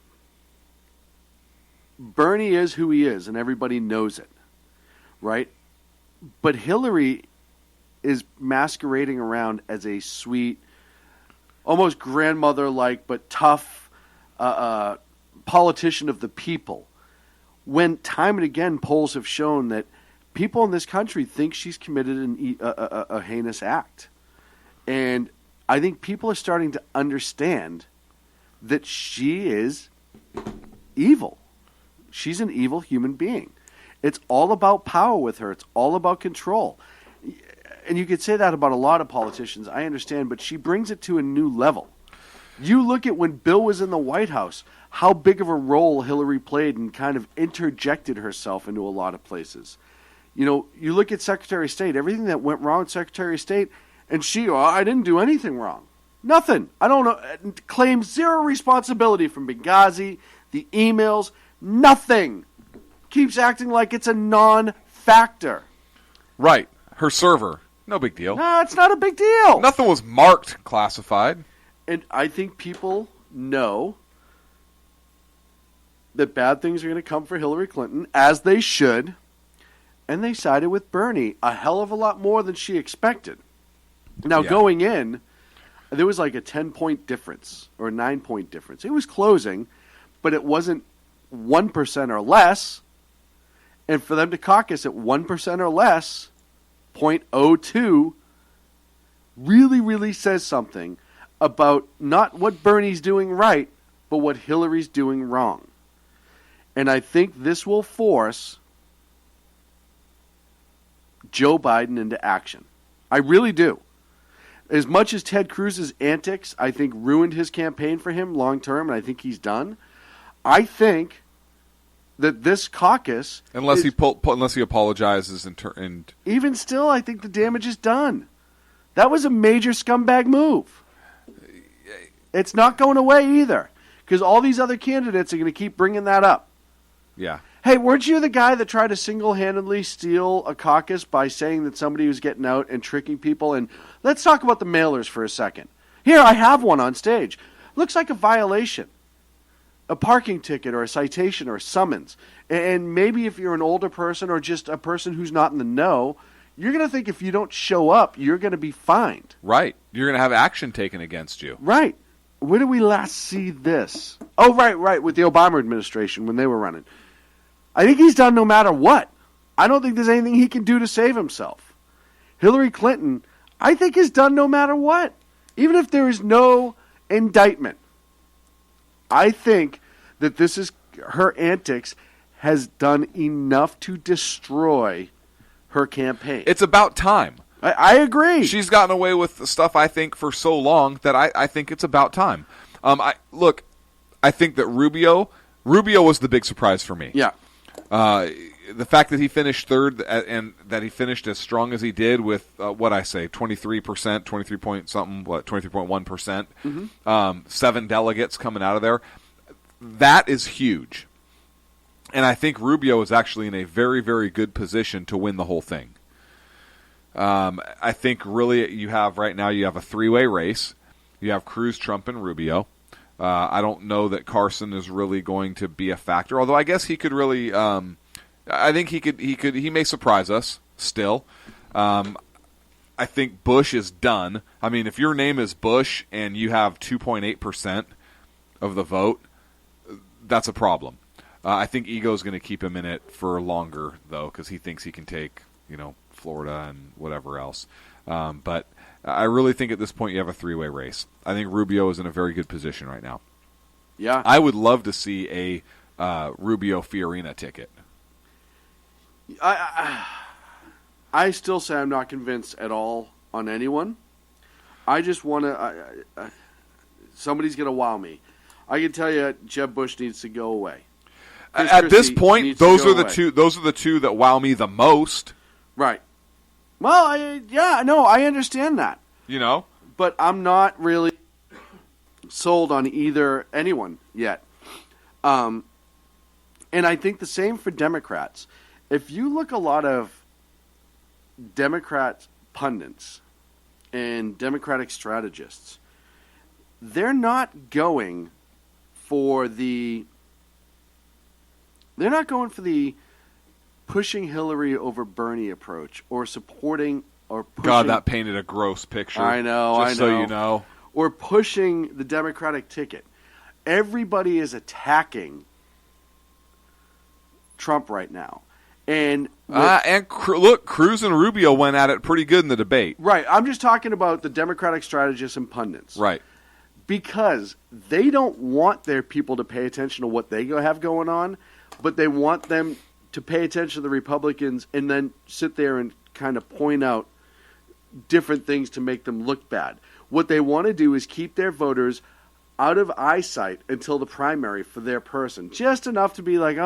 Bernie is who he is, and everybody knows it, right? But Hillary is masquerading around as a sweet, almost grandmother-like, but tough politician of the people. When time and again polls have shown that people in this country think she's committed a heinous act. And I think people are starting to understand that she is evil. She's an evil human being. It's all about power with her. It's all about control. And you could say that about a lot of politicians, I understand, but she brings it to a new level. You look at when Bill was in the White House, how big of a role Hillary played and kind of interjected herself into a lot of places. You know, you look at Secretary of State, everything that went wrong with Secretary of State, and I didn't do anything wrong. Nothing. I don't know. Claims zero responsibility from Benghazi, the emails, nothing. Keeps acting like it's a non-factor. Right. Her server. No big deal. No, it's not a big deal. Nothing was marked classified. And I think people know that bad things are going to come for Hillary Clinton, as they should, and they sided with Bernie a hell of a lot more than she expected. Now, going in, There was like a 10-point difference or a 9-point difference. It was closing, but it wasn't 1% or less. And for them to caucus at 1% or less, 0.02, really, really says something about not what Bernie's doing right, but what Hillary's doing wrong. And I think this will force Joe Biden into action. I really do. As much as Ted Cruz's antics, I think, ruined his campaign for him long term, and I think he's done, I think that this caucus... Unless he apologizes and... Even still, I think the damage is done. That was a major scumbag move. It's not going away either, because all these other candidates are going to keep bringing that up. Yeah. Hey, weren't you the guy that tried to single-handedly steal a caucus by saying that somebody was getting out and tricking people? And let's talk about the mailers for a second. Here, I have one on stage. Looks like a violation. A parking ticket or a citation or a summons. And maybe if you're an older person or just a person who's not in the know, you're going to think if you don't show up, you're going to be fined. Right. You're going to have action taken against you. Right. Where did we last see this? Oh, right, with the Obama administration when they were running. I think he's done no matter what. I don't think there's anything he can do to save himself. Hillary Clinton, I think, has done no matter what. Even if there is no indictment. I think that this is her antics has done enough to destroy her campaign. It's about time. I agree. She's gotten away with the stuff, I think, for so long that I think it's about time. I think that Rubio was the big surprise for me. Yeah. The fact that he finished third and that he finished as strong as he did with 23%, 23.1%, 7 delegates coming out of there, that is huge. And I think Rubio is actually in a very, very good position to win the whole thing. I think really you have a three-way race. You have Cruz, Trump, and Rubio. I don't know that Carson is really going to be a factor, although I guess he could really. I think he may surprise us still. I think Bush is done. I mean, if your name is Bush and you have 2.8% of the vote, that's a problem. I think Ego is going to keep him in it for longer, though, because he thinks he can take Florida and whatever else. But I really think at this point you have a three-way race. I think Rubio is in a very good position right now. Yeah. I would love to see a Rubio-Fiorina ticket. I still say I'm not convinced at all on anyone. I just want to... somebody's going to wow me. I can tell you Jeb Bush needs to go away. At this point, those are the two that wow me the most. Right. Well, I understand that. But I'm not really sold on anyone yet. And I think the same for Democrats. If you look a lot of Democrat pundits and Democratic strategists, they're not going for the pushing Hillary over Bernie approach or supporting or pushing... God, that painted a gross picture. I know. So you know. Or pushing the Democratic ticket. Everybody is attacking Trump right now. And look, Cruz and Rubio went at it pretty good in the debate. Right. I'm just talking about the Democratic strategists and pundits. Right. Because they don't want their people to pay attention to what they have going on, but they want them to pay attention to the Republicans and then sit there and kind of point out different things to make them look bad. What they want to do is keep their voters out of eyesight until the primary for their person. Just enough to be like,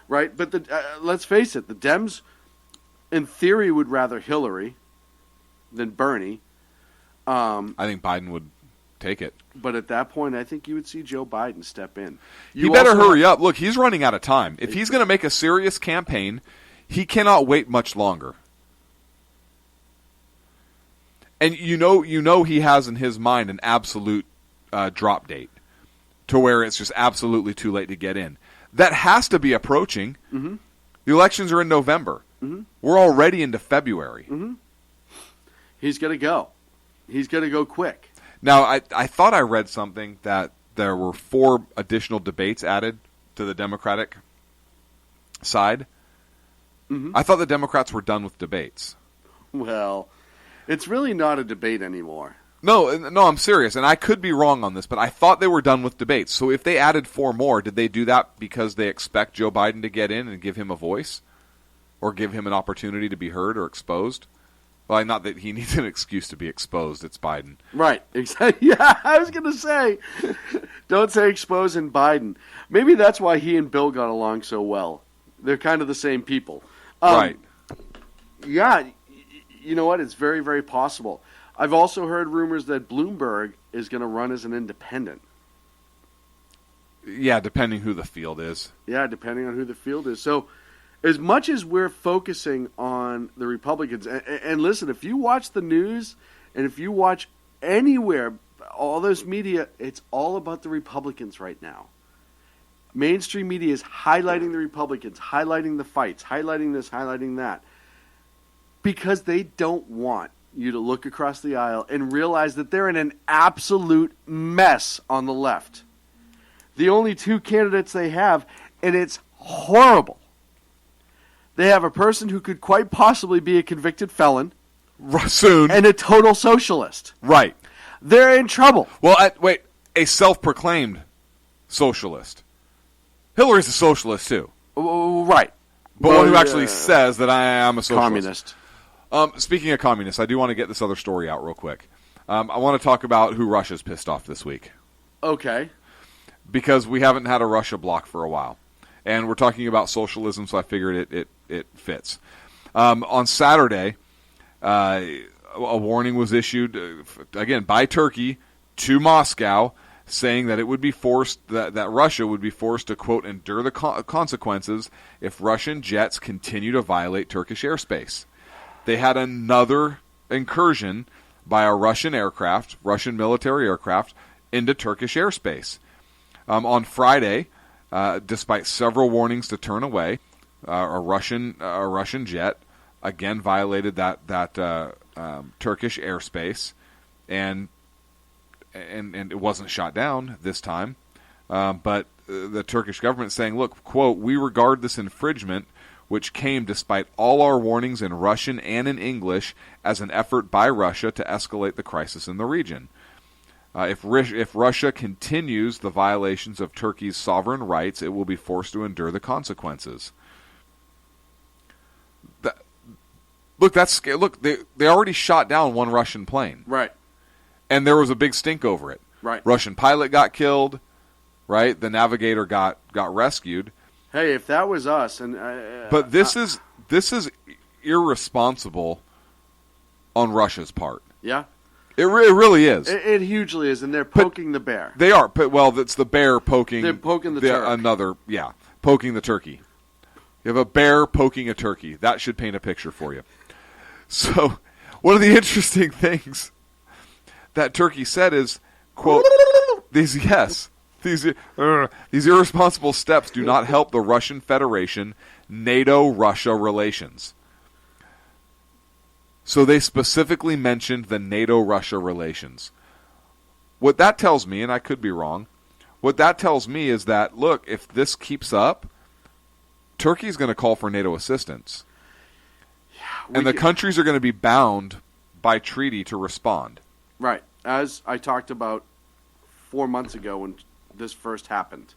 right? But let's face it, the Dems, in theory, would rather Hillary than Bernie. I think Biden would take it. But at that point, I think you would see Joe Biden step in. You better hurry up. Look, he's running out of time. If he's going to make a serious campaign, he cannot wait much longer. And you know he has in his mind an absolute drop date to where it's just absolutely too late to get in. That has to be approaching. Mm-hmm. The elections are in November. Mm-hmm. We're already into February. Mm-hmm. He's going to go. He's going to go quick. Now, I thought I read something that there were 4 additional debates added to the Democratic side. Mm-hmm. I thought the Democrats were done with debates. Well, it's really not a debate anymore. No, I'm serious, and I could be wrong on this, but I thought they were done with debates. So if they added 4 more, did they do that because they expect Joe Biden to get in and give him a voice? Or give him an opportunity to be heard or exposed? Well, not that he needs an excuse to be exposed. It's Biden. Right. Exactly. Yeah, I was going to say, don't say exposing Biden. Maybe that's why he and Bill got along so well. They're kind of the same people. Right. Yeah, you know what? It's very, very possible. I've also heard rumors that Bloomberg is going to run as an independent. Yeah, depending who the field is. Yeah, depending on who the field is. So, as much as we're focusing on the Republicans, and listen, if you watch the news and if you watch anywhere, all those media, it's all about the Republicans right now. Mainstream media is highlighting the Republicans, highlighting the fights, highlighting this, highlighting that, because they don't want you to look across the aisle and realize that they're in an absolute mess on the left. The only 2 candidates they have, and it's horrible. They have a person who could quite possibly be a convicted felon. Soon. And a total socialist. Right. They're in trouble. Well, wait, a self-proclaimed socialist. Hillary's a socialist, too. Right. But one who actually says that I am a Communist. socialist. Speaking of communists, I do want to get this other story out real quick. I want to talk about who Russia's pissed off this week. Okay. Because we haven't had a Russia block for a while. And we're talking about socialism, so I figured it fits. On Saturday, a warning was issued, again, by Turkey to Moscow, saying that it would be forced, that Russia would be forced to, quote, endure the consequences if Russian jets continue to violate Turkish airspace. They had another incursion by a Russian aircraft, Russian military aircraft, into Turkish airspace. On Friday, despite several warnings to turn away, a Russian jet again violated that Turkish airspace, and it wasn't shot down this time. But the Turkish government saying, "Look, quote, we regard this infringement, which came despite all our warnings in Russian and in English, as an effort by Russia to escalate the crisis in the region. If Russia continues the violations of Turkey's sovereign rights, it will be forced to endure the consequences." They already shot down one Russian plane. Right. And there was a big stink over it. Right. Russian pilot got killed, right? The navigator got rescued. Hey, if that was us, and but this is irresponsible on Russia's part. Yeah. It really is. It hugely is, and they're poking the bear. They are. Well, it's the bear poking. They're poking the turkey. Poking the turkey. You have a bear poking a turkey. That should paint a picture for you. So, one of the interesting things that Turkey said is, quote, these irresponsible steps do not help the Russian Federation NATO-Russia relations. So they specifically mentioned the NATO-Russia relations. What that tells me, and I could be wrong, what that tells me is that, look, if this keeps up, Turkey's going to call for NATO assistance. And the countries are going to be bound by treaty to respond. Right. As I talked about 4 months ago when this first happened.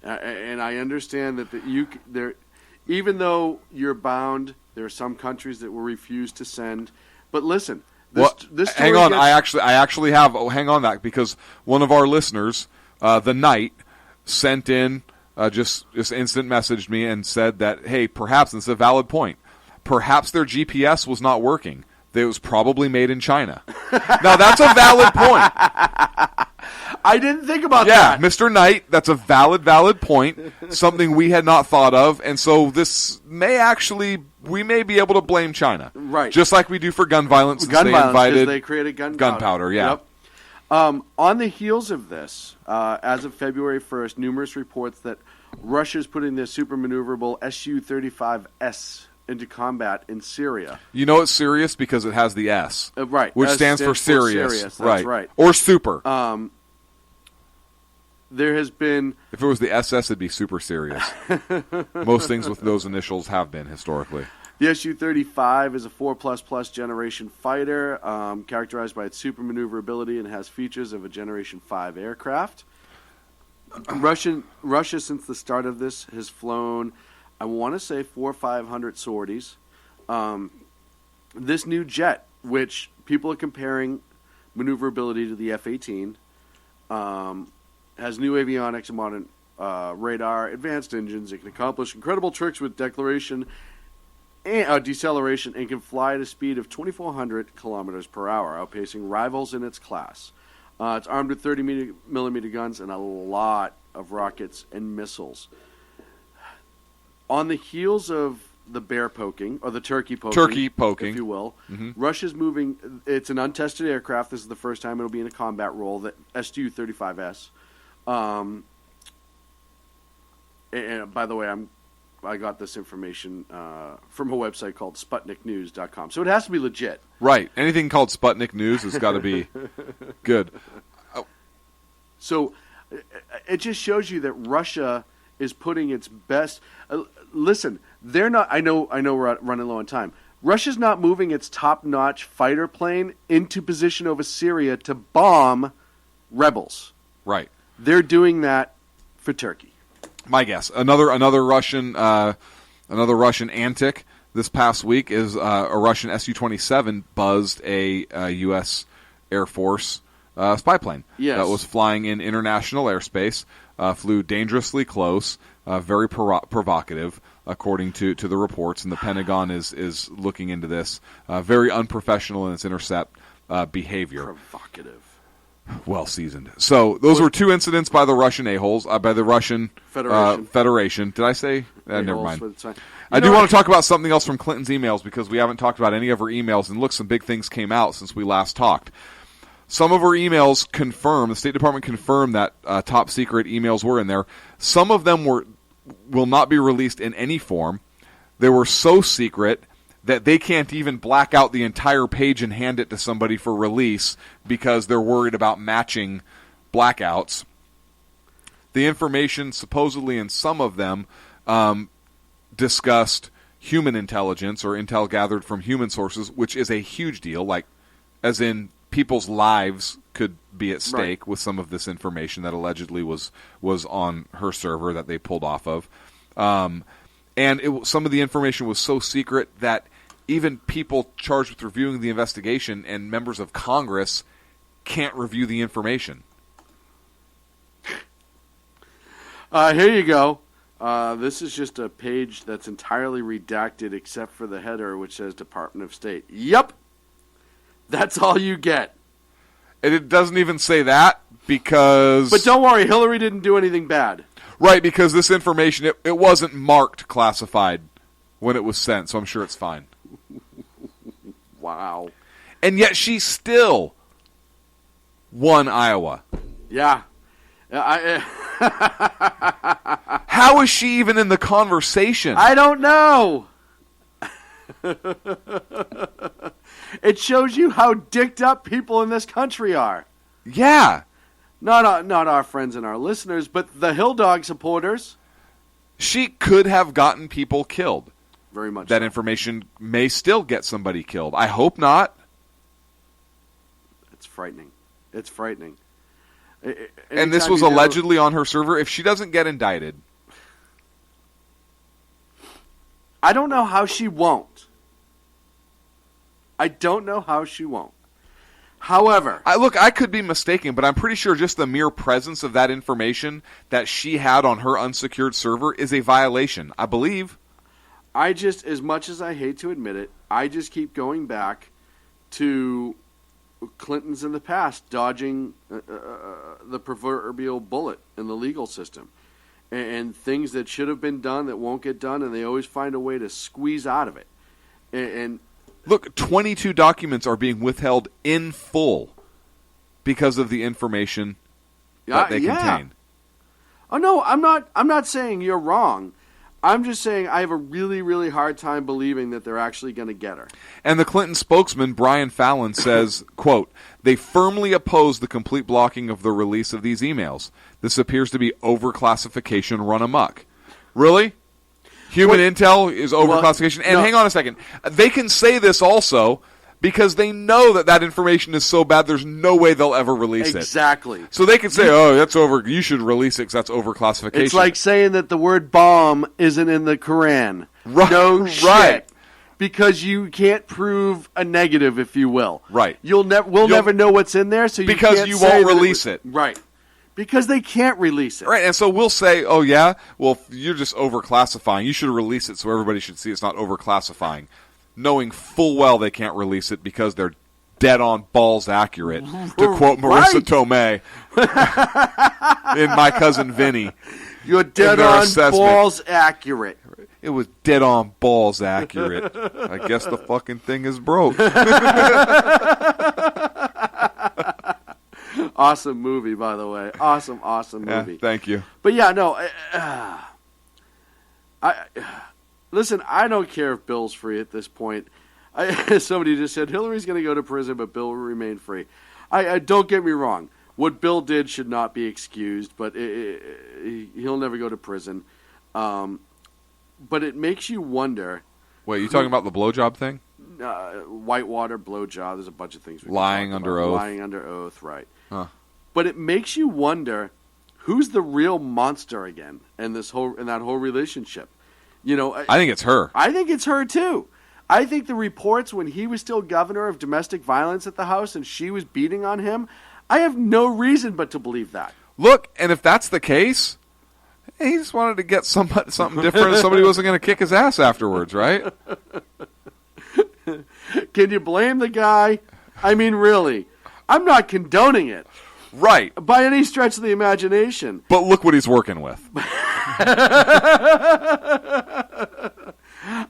And I understand that even though you're bound, there are some countries that will refuse to send. But listen, this hang on, I actually have hang on that, because one of our listeners, the Knight, sent in just instant messaged me and said that, hey, perhaps, and it's a valid point, perhaps their GPS was not working. It was probably made in China. Now, that's a valid point. I didn't think about that. Yeah, Mr. Knight, that's a valid point, something we had not thought of, and so this we may be able to blame China. Right. Just like we do for gun violence. They created gunpowder, yeah. Yep. On the heels of this, as of February 1st, numerous reports that Russia's putting their super maneuverable Su-35S into combat in Syria. You know it's serious because it has the S. Right. Which S stands for serious. That's right. right. Or super. There has been... If it was the SS, it'd be super serious. Most things with those initials have been historically. The Su-35 is a 4++ generation fighter, characterized by its super maneuverability and has features of a Generation 5 aircraft. Russia, since the start of this, has flown, I want to say, 400 or 500 sorties. This new jet, which people are comparing maneuverability to the F-18, has new avionics and modern radar, advanced engines. It can accomplish incredible tricks with deceleration and can fly at a speed of 2,400 kilometers per hour, outpacing rivals in its class. It's armed with 30-millimeter guns and a lot of rockets and missiles. On the heels of the bear poking, or the turkey poking, if you will, Russia's moving. It's an untested aircraft. This is the first time it'll be in a combat role. The Su-35S. And by the way, I got this information from a website called SputnikNews.com. So it has to be legit. Right. Anything called Sputnik News has got to be good. So it just shows you that Russia is putting its best. Listen, they're not. I know we're running low on time. Russia's not moving its top-notch fighter plane into position over Syria to bomb rebels. Right. They're doing that for Turkey. My guess. Another Russian antic this past week is a Russian Su-27 buzzed a U.S. Air Force spy plane that was flying in international airspace, flew dangerously close, very provocative, according to the reports, and the Pentagon is looking into this. Very unprofessional in its intercept behavior. Provocative. Well seasoned. So those were two incidents by the Russian a-holes, by the Russian Federation. Did I say? Never mind. I do want to talk about something else from Clinton's emails because we haven't talked about any of her emails. And look, some big things came out since we last talked. Some of her emails confirm, the State Department confirmed that top secret emails were in there. Some of them will not be released in any form. They were so secret that they can't even black out the entire page and hand it to somebody for release because they're worried about matching blackouts. The information supposedly in some of them discussed human intelligence or intel gathered from human sources, which is a huge deal, like as in people's lives could be at stake with some of this information that allegedly was on her server that they pulled off of. And some of the information was so secret that even people charged with reviewing the investigation and members of Congress can't review the information. Here you go. This is just a page that's entirely redacted except for the header, which says Department of State. Yep. That's all you get. And it doesn't even say that because... But don't worry, Hillary didn't do anything bad. Right, because this information, it wasn't marked classified when it was sent, so I'm sure it's fine. Wow. And yet she still won Iowa. Yeah. How is she even in the conversation? I don't know. It shows you how dicked up people in this country are. Yeah. Not our friends and our listeners, but the Hill Dog supporters. She could have gotten people killed. Very much that so. Information may still get somebody killed. I hope not. It's frightening. It's frightening. And this was allegedly on her server. If she doesn't get indicted, I don't know how she won't. I don't know how she won't. However, I could be mistaken, but I'm pretty sure just the mere presence of that information that she had on her unsecured server is a violation, I believe. I just, as much as I hate to admit it, I just keep going back to Clintons in the past dodging the proverbial bullet in the legal system. And things that should have been done that won't get done, and they always find a way to squeeze out of it. And look, 22 documents are being withheld in full because of the information that they contain. Oh no, I'm not saying you're wrong. I'm just saying I have a really, really hard time believing that they're actually going to get her. And the Clinton spokesman, Brian Fallon, says, quote, "They firmly oppose the complete blocking of the release of these emails. This appears to be overclassification run amok." Really? Human intel is overclassification? And hang on a second. They can say this also because they know that information is so bad there's no way they'll ever release it. Exactly. So they can say, oh, that's over. You should release it because that's overclassification. It's like saying that the word bomb isn't in the Quran. Right. No shit. Right. Because you can't prove a negative, if you will. Right. We'll never know what's in there, so because can't you say won't release it. Right. Because they can't release it. Right, and so we'll say, oh, yeah, well, you're just overclassifying. You should release it so everybody should see it's not overclassifying. Knowing full well they can't release it because they're dead on balls accurate, to quote Marissa Tomei in My Cousin Vinny. You're dead on balls accurate. It was dead on balls accurate. I guess the fucking thing is broke. Awesome movie, by the way. Awesome movie. Yeah, thank you. But yeah, no. Listen, I don't care if Bill's free at this point. Somebody just said Hillary's going to go to prison, but Bill will remain free. I don't get me wrong. What Bill did should not be excused, but he'll never go to prison. But it makes you wonder. Wait, you talking about the blowjob thing? Whitewater, blowjob. There's a bunch of things. Lying under oath. Lying under oath, right. Huh. But it makes you wonder who's the real monster again in that whole relationship. You know, I think it's her. I think it's her too. I think the reports when he was still governor of domestic violence at the house and she was beating on him, I have no reason but to believe that. Look, and if that's the case, he just wanted to get something different. Somebody wasn't going to kick his ass afterwards, right? Can you blame the guy? I mean, really. I'm not condoning it. Right. By any stretch of the imagination. But look what he's working with.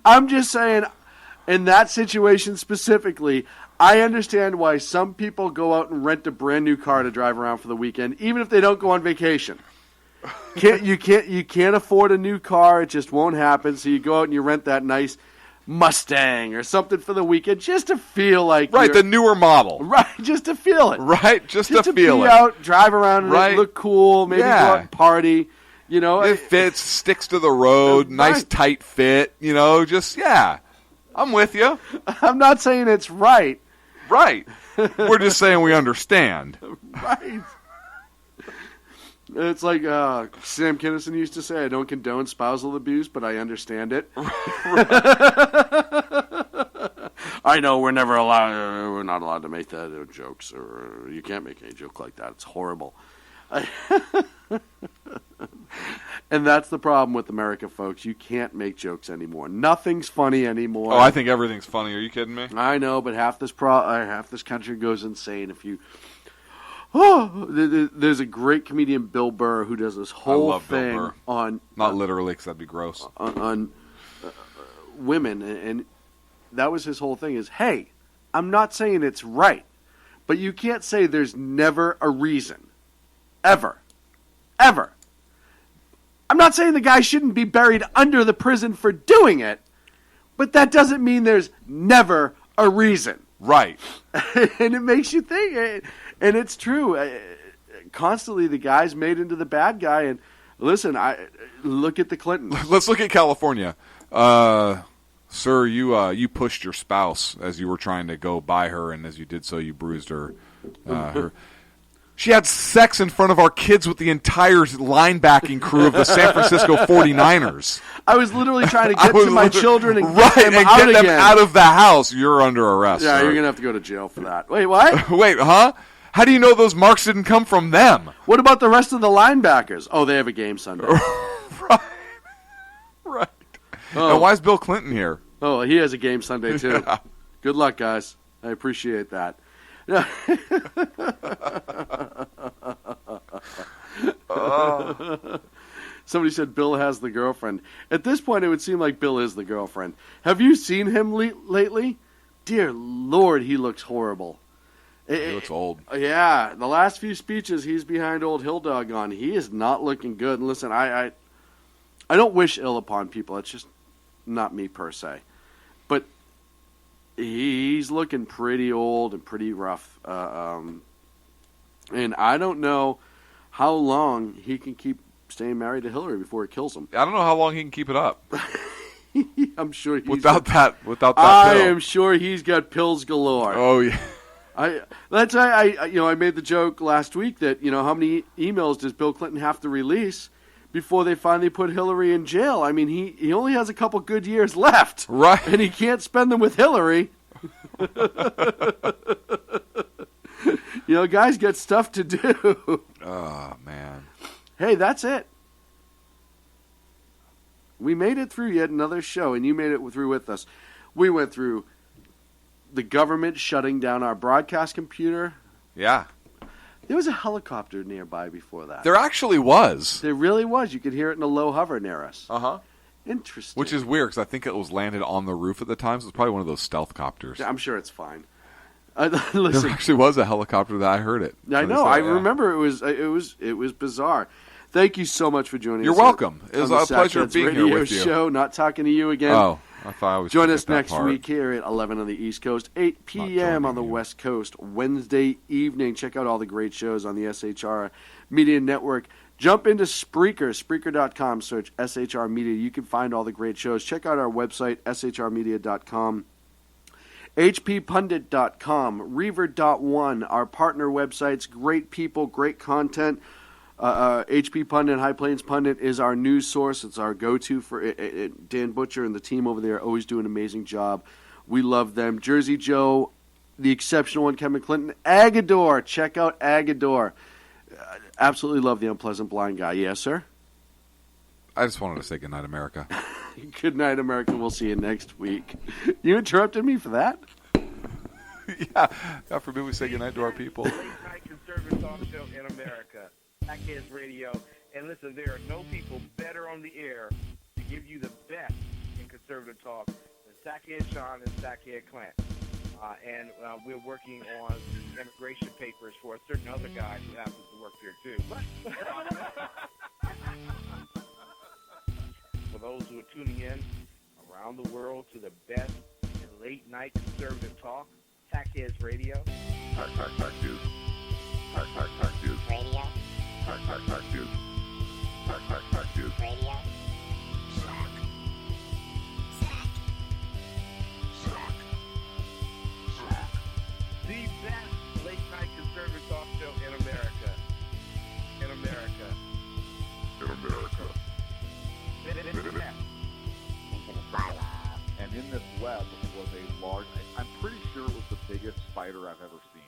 I'm just saying, in that situation specifically, I understand why some people go out and rent a brand new car to drive around for the weekend, even if they don't go on vacation. You can't afford a new car; it just won't happen. So you go out and you rent that nice Mustang or something for the weekend, just to feel like the newer model, right? Just to feel it, right? Just to feel be it. Out, drive around, and right? Look cool, maybe go out and party. You know, it fits, sticks to the road, nice tight fit. You know, I'm with you. I'm not saying it's right. Right. We're just saying we understand. Right. It's like Sam Kinison used to say, I don't condone spousal abuse, but I understand it. I know we're not allowed to make that jokes, or you can't make any joke like that. It's horrible. And that's the problem with America, folks. You can't make jokes anymore. Nothing's funny anymore. Oh, I think everything's funny. Are you kidding me? I know, but half this country goes insane if you. Oh, there's a great comedian, Bill Burr, who does this whole thing on not literally, because that'd be gross on women, and that was his whole thing. Is hey, I'm not saying it's right, but you can't say there's never a reason, ever. I'm not saying the guy shouldn't be buried under the prison for doing it, but that doesn't mean there's never a reason. Right. And it makes you think, and it's true. Constantly the guy's made into the bad guy, and listen, look at the Clintons. Let's look at California. Sir, you pushed your spouse as you were trying to go by her, and as you did so, you bruised her. She had sex in front of our kids with the entire linebacking crew of the San Francisco 49ers. I was literally trying to get to my children and get them out of the house. You're under arrest. Yeah, sir. You're going to have to go to jail for that. Wait, what? Wait, huh? How do you know those marks didn't come from them? What about the rest of the linebackers? Oh, they have a game Sunday. Right. Oh. And why is Bill Clinton here? Oh, he has a game Sunday, too. Yeah. Good luck, guys. I appreciate that. Somebody said Bill has the girlfriend. At this point, it would seem like Bill is the girlfriend. Have you seen him lately? Dear Lord, he looks horrible. He looks old. Yeah, the last few speeches he's behind old Hill Dog on. He is not looking good. And listen, I don't wish ill upon people. It's just not me per se. But he's looking pretty old and pretty rough. And I don't know how long he can keep staying married to Hillary before it kills him. I don't know how long he can keep it up. I'm sure he's without that pill. I am sure he's got pills galore. Oh yeah. I made the joke last week that, how many emails does Bill Clinton have to release before they finally put Hillary in jail? I mean, he only has a couple good years left. Right. And he can't spend them with Hillary. Guys got stuff to do. Oh, man. Hey, that's it. We made it through yet another show, and you made it through with us. We went through the government shutting down our broadcast computer. Yeah. There was a helicopter nearby before that. There actually was. There really was. You could hear it in a low hover near us. Uh-huh. Interesting. Which is weird, because I think it was landed on the roof at the time, so it's probably one of those stealth copters. I'm sure it's fine. Listen, there actually was a helicopter that I heard it. I know. I remember it was bizarre. Thank you so much for joining us. You're welcome. It was a pleasure being here with you. Show, not talking to you again. Oh, I thought I was. Join us next week here at 11 on the East Coast, 8 p.m. on the West Coast, Wednesday evening. Check out all the great shows on the SHR Media Network. Jump into Spreaker, Spreaker.com, search SHR Media. You can find all the great shows. Check out our website, shrmedia.com. hppundit.com, Reaver.one, our partner websites, great people, great content. HP Pundit, High Plains Pundit is our news source. It's our go-to for Dan Butcher and the team over there always do an amazing job. We love them. Jersey Joe, the exceptional one, Kevin Clinton. Agador, check out Agador. Absolutely love the Unpleasant Blind Guy. Yes, sir? I just wanted to say goodnight, America. Good night, America. We'll see you next week. You interrupted me for that? Yeah. God forbid we say goodnight to our people. Late night conservative talk show in America. Sackheads Radio. And listen, there are no people better on the air to give you the best in conservative talk than Sackhead Sean and Sackhead Clint. And we're working on the immigration papers for a certain other guy who happens to work here too. For those who are tuning in around the world to the best in late night conservative talk, Sackheads Radio. Sack News. Sack News. Radio. Sack News. Sack News. Radio. The best late night conservative talk show in America. In America. In America. And in this web was a large, I'm pretty sure it was the biggest spider I've ever seen.